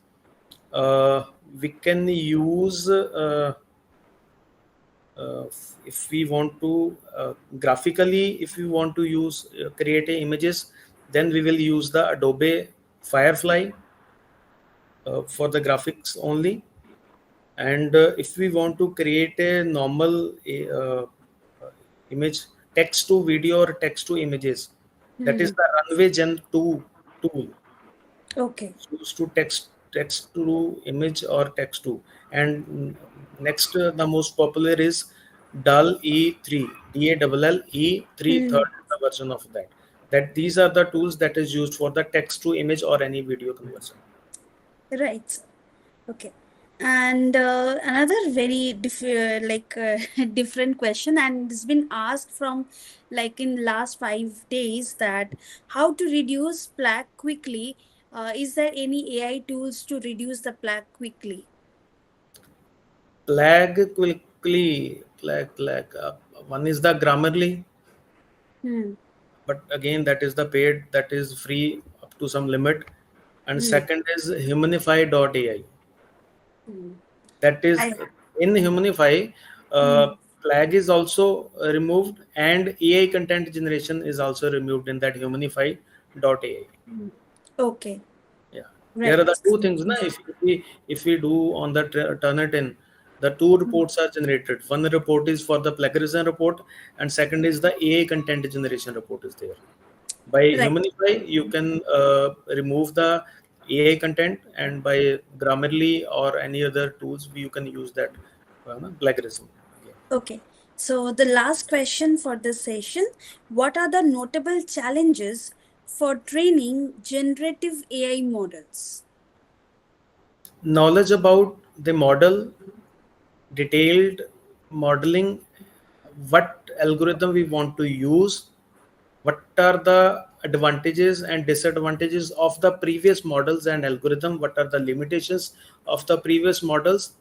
Speaker 4: Uh, we can use if we want to graphically, if we want to use create a images, then we will use the Adobe Firefly for the graphics only. And if we want to create a normal image, text to video or text to images, that is
Speaker 3: Mhm.
Speaker 4: the Runway Gen 2 tool.
Speaker 3: Okay.
Speaker 4: Used to text to image or text to. And next, the most popular is DAL E3, DALL E3,
Speaker 3: Mhm.
Speaker 4: third is the version of that. That these are the tools that is used for the text to image or any video conversion.
Speaker 3: Right. Okay. And another very different question, and it's been asked from like in last 5 days, that how to reduce plaque quickly. Is there any AI tools to reduce the plaque quickly?
Speaker 4: One is the Grammarly,
Speaker 3: Hmm.
Speaker 4: but again, that is the paid, that is free up to some limit. And
Speaker 3: Hmm.
Speaker 4: second is Humanify.ai.
Speaker 3: Hmm.
Speaker 4: That is
Speaker 3: I.
Speaker 4: in Humanify,
Speaker 3: Hmm.
Speaker 4: flag is also removed, and AI content generation is also removed in that Humanify.ai.
Speaker 3: Hmm. Okay.
Speaker 4: Yeah, there are
Speaker 3: Right.
Speaker 4: the two things. Na? If we do on the Turnitin, the two reports are generated. One report is for the plagiarism report, and second is the AI content generation report is there. By
Speaker 3: Right.
Speaker 4: Humanify, you can remove the AI content, and by Grammarly or any other tools, you can use that plagiarism again.
Speaker 3: Okay. So the last question for this session: what are the notable challenges for training generative AI models?
Speaker 4: Knowledge about the model, detailed modeling, what algorithm we want to use, what are the advantages and disadvantages of the previous models and algorithm, what are the limitations of the previous models,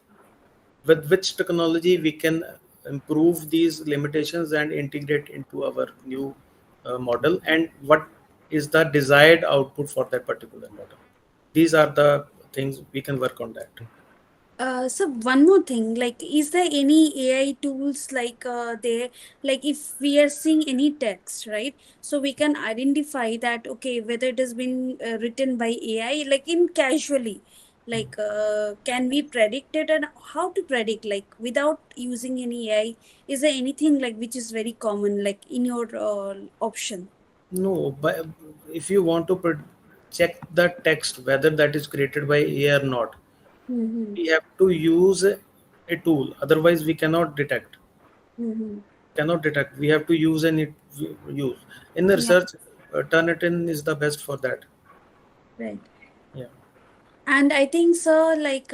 Speaker 4: with which technology we can improve these limitations and integrate into our new model, and what is the desired output for that particular model. These are the things we can work on that.
Speaker 3: So one more thing, like, is there any AI tools like there, like if we are seeing any text, right? So we can identify that, okay, whether it has been written by AI, like in casually, like can we predict it, and how to predict, like without using any AI? Is there anything like which is very common, like in your option?
Speaker 4: No, but if you want to check the text whether that is created by AI or not,
Speaker 3: Mm-hmm.
Speaker 4: we have to use a tool. Otherwise, we
Speaker 3: Mm-hmm.
Speaker 4: cannot detect. We have to use any use in the
Speaker 3: Yeah,
Speaker 4: research. Turnitin is the best for that.
Speaker 3: right.
Speaker 4: Yeah.
Speaker 3: And I think so, like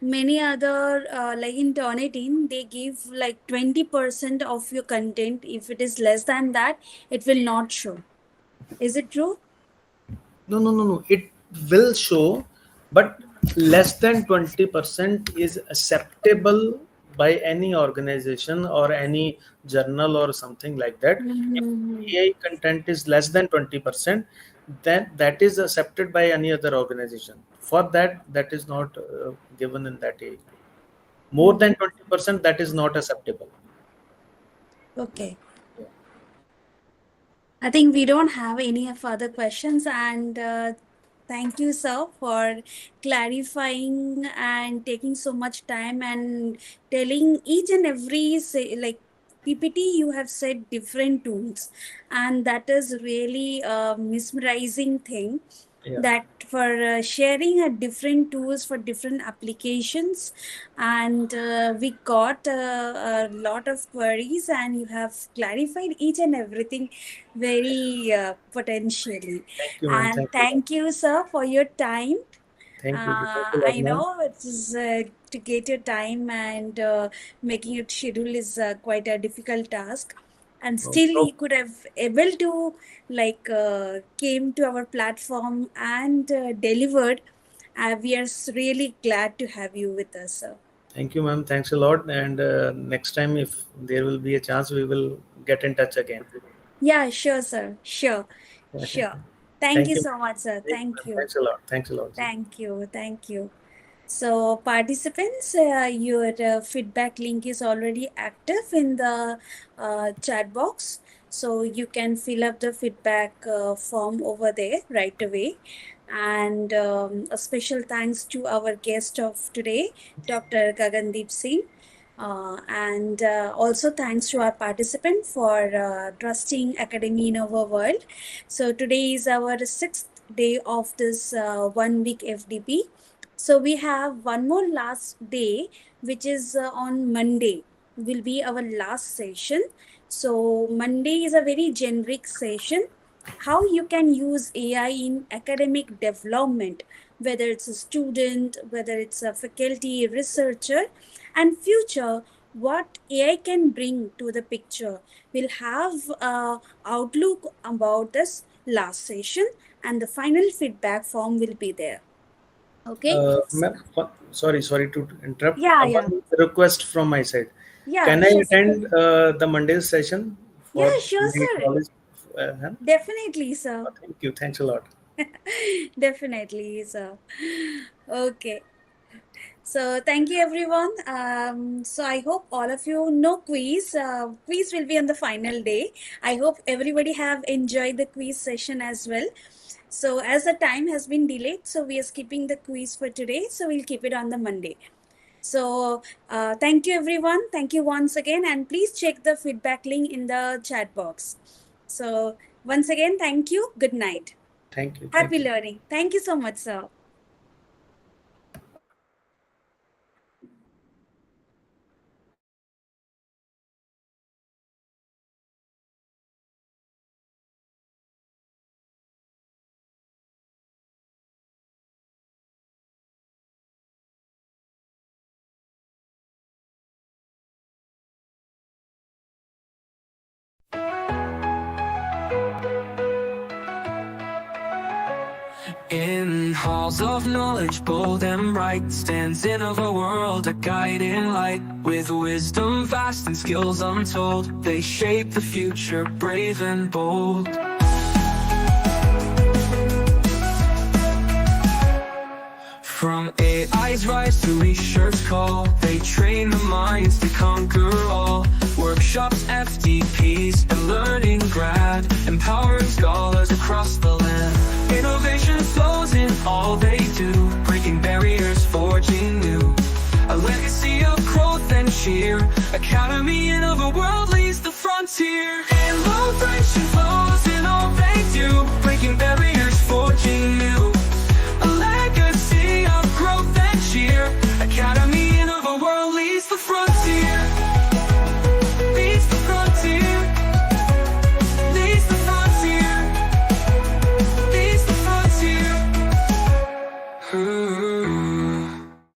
Speaker 3: many other, like in Turnitin, they give like 20% of your content. If it is less than that, it will not show. Is it true?
Speaker 4: No, no, no, no. It will show, but less than 20% is acceptable by any organization or any journal or something like that. If
Speaker 3: Mm-hmm.
Speaker 4: AI content is less than 20%, then that is accepted by any other organization. For that, that is not given in that AI. More than 20%, that is not acceptable.
Speaker 3: Okay. I think we don't have any further questions, and thank you, sir, for clarifying and taking so much time and telling each and every say, like PPT. You have said different tools, and that is really a mesmerizing thing.
Speaker 4: Yeah.
Speaker 3: That for sharing different tools for different applications, and we got a lot of queries, and you have clarified each and everything very potentially.
Speaker 4: Thank you, ma'am.
Speaker 3: And
Speaker 4: Thank you.
Speaker 3: thank you, sir, for your time.
Speaker 4: Thank you. Thank you a lot,
Speaker 3: I
Speaker 4: ma'am.
Speaker 3: know it is to get your time, and making your schedule is quite a difficult task. And
Speaker 4: No,
Speaker 3: still,
Speaker 4: no.
Speaker 3: you could have able to like came to our platform and delivered. We are really glad to have you with us, sir.
Speaker 4: Thank you, ma'am. Thanks a lot. And next time, if there will be a chance, we will get in touch again.
Speaker 3: Yeah, sure, sir. Sure, sure. Thank
Speaker 4: Thank
Speaker 3: you
Speaker 4: you.
Speaker 3: so much, sir.
Speaker 4: Thank you,
Speaker 3: Thank
Speaker 4: ma'am.
Speaker 3: you.
Speaker 4: Thanks a lot. Thanks a lot. Ji.
Speaker 3: Thank you. Thank you. So, participants, your feedback link is already active in the chat box. So, you can fill up the feedback form over there right away. And a special thanks to our guest of today, Dr. Gagandeep Singh. And also thanks to our participant for trusting Academy in our world. So today is our sixth day of this 1 week FDP. So we have one more last day, which is on Monday, will be our last session. So Monday is a very generic session. How you can use AI in academic development, whether it's a student, whether it's a faculty researcher, and future, what AI can bring to the picture. We'll have outlook about this last session, and the final feedback form will be there. Okay.
Speaker 4: Ma'am, sorry to interrupt.
Speaker 3: Yeah, yeah.
Speaker 4: One request from my side.
Speaker 3: Yeah,
Speaker 4: Can I
Speaker 3: sure.
Speaker 4: attend the Monday session
Speaker 3: Yeah,
Speaker 4: for
Speaker 3: sure,
Speaker 4: my
Speaker 3: sir.
Speaker 4: college? Ma'am?
Speaker 3: Definitely, sir.
Speaker 4: Thank you. Thanks a lot.
Speaker 3: Definitely, sir. Okay. So thank you, everyone. So I hope all of you know quiz. Quiz will be on the final day. I hope everybody have enjoyed the quiz session as well. So as the time has been delayed, so we are skipping the quiz for today. So we'll keep it on the Monday. So thank you, everyone. Thank you once again, and please check the feedback link in the chat box. So once again, thank you. Good night.
Speaker 4: Thank you.
Speaker 3: Happy
Speaker 4: Thank you.
Speaker 3: learning. Thank you so much, sir.
Speaker 1: In halls of knowledge, bold and bright, stands InnovaWorld, a guiding light. With wisdom vast and skills untold, they shape the future, brave and bold. From AI's rise to research call, they train the minds to conquer all. Workshops, STTPs, and learning grad, empowering scholars across the land. Innovation flows in all they do, breaking barriers, forging new. A legacy of growth and cheer, Academy InnovaWorld leads the frontier. Innovation flows in all they do, breaking barriers, forging new. A legacy of growth and cheer, Academy InnovaWorld leads the front.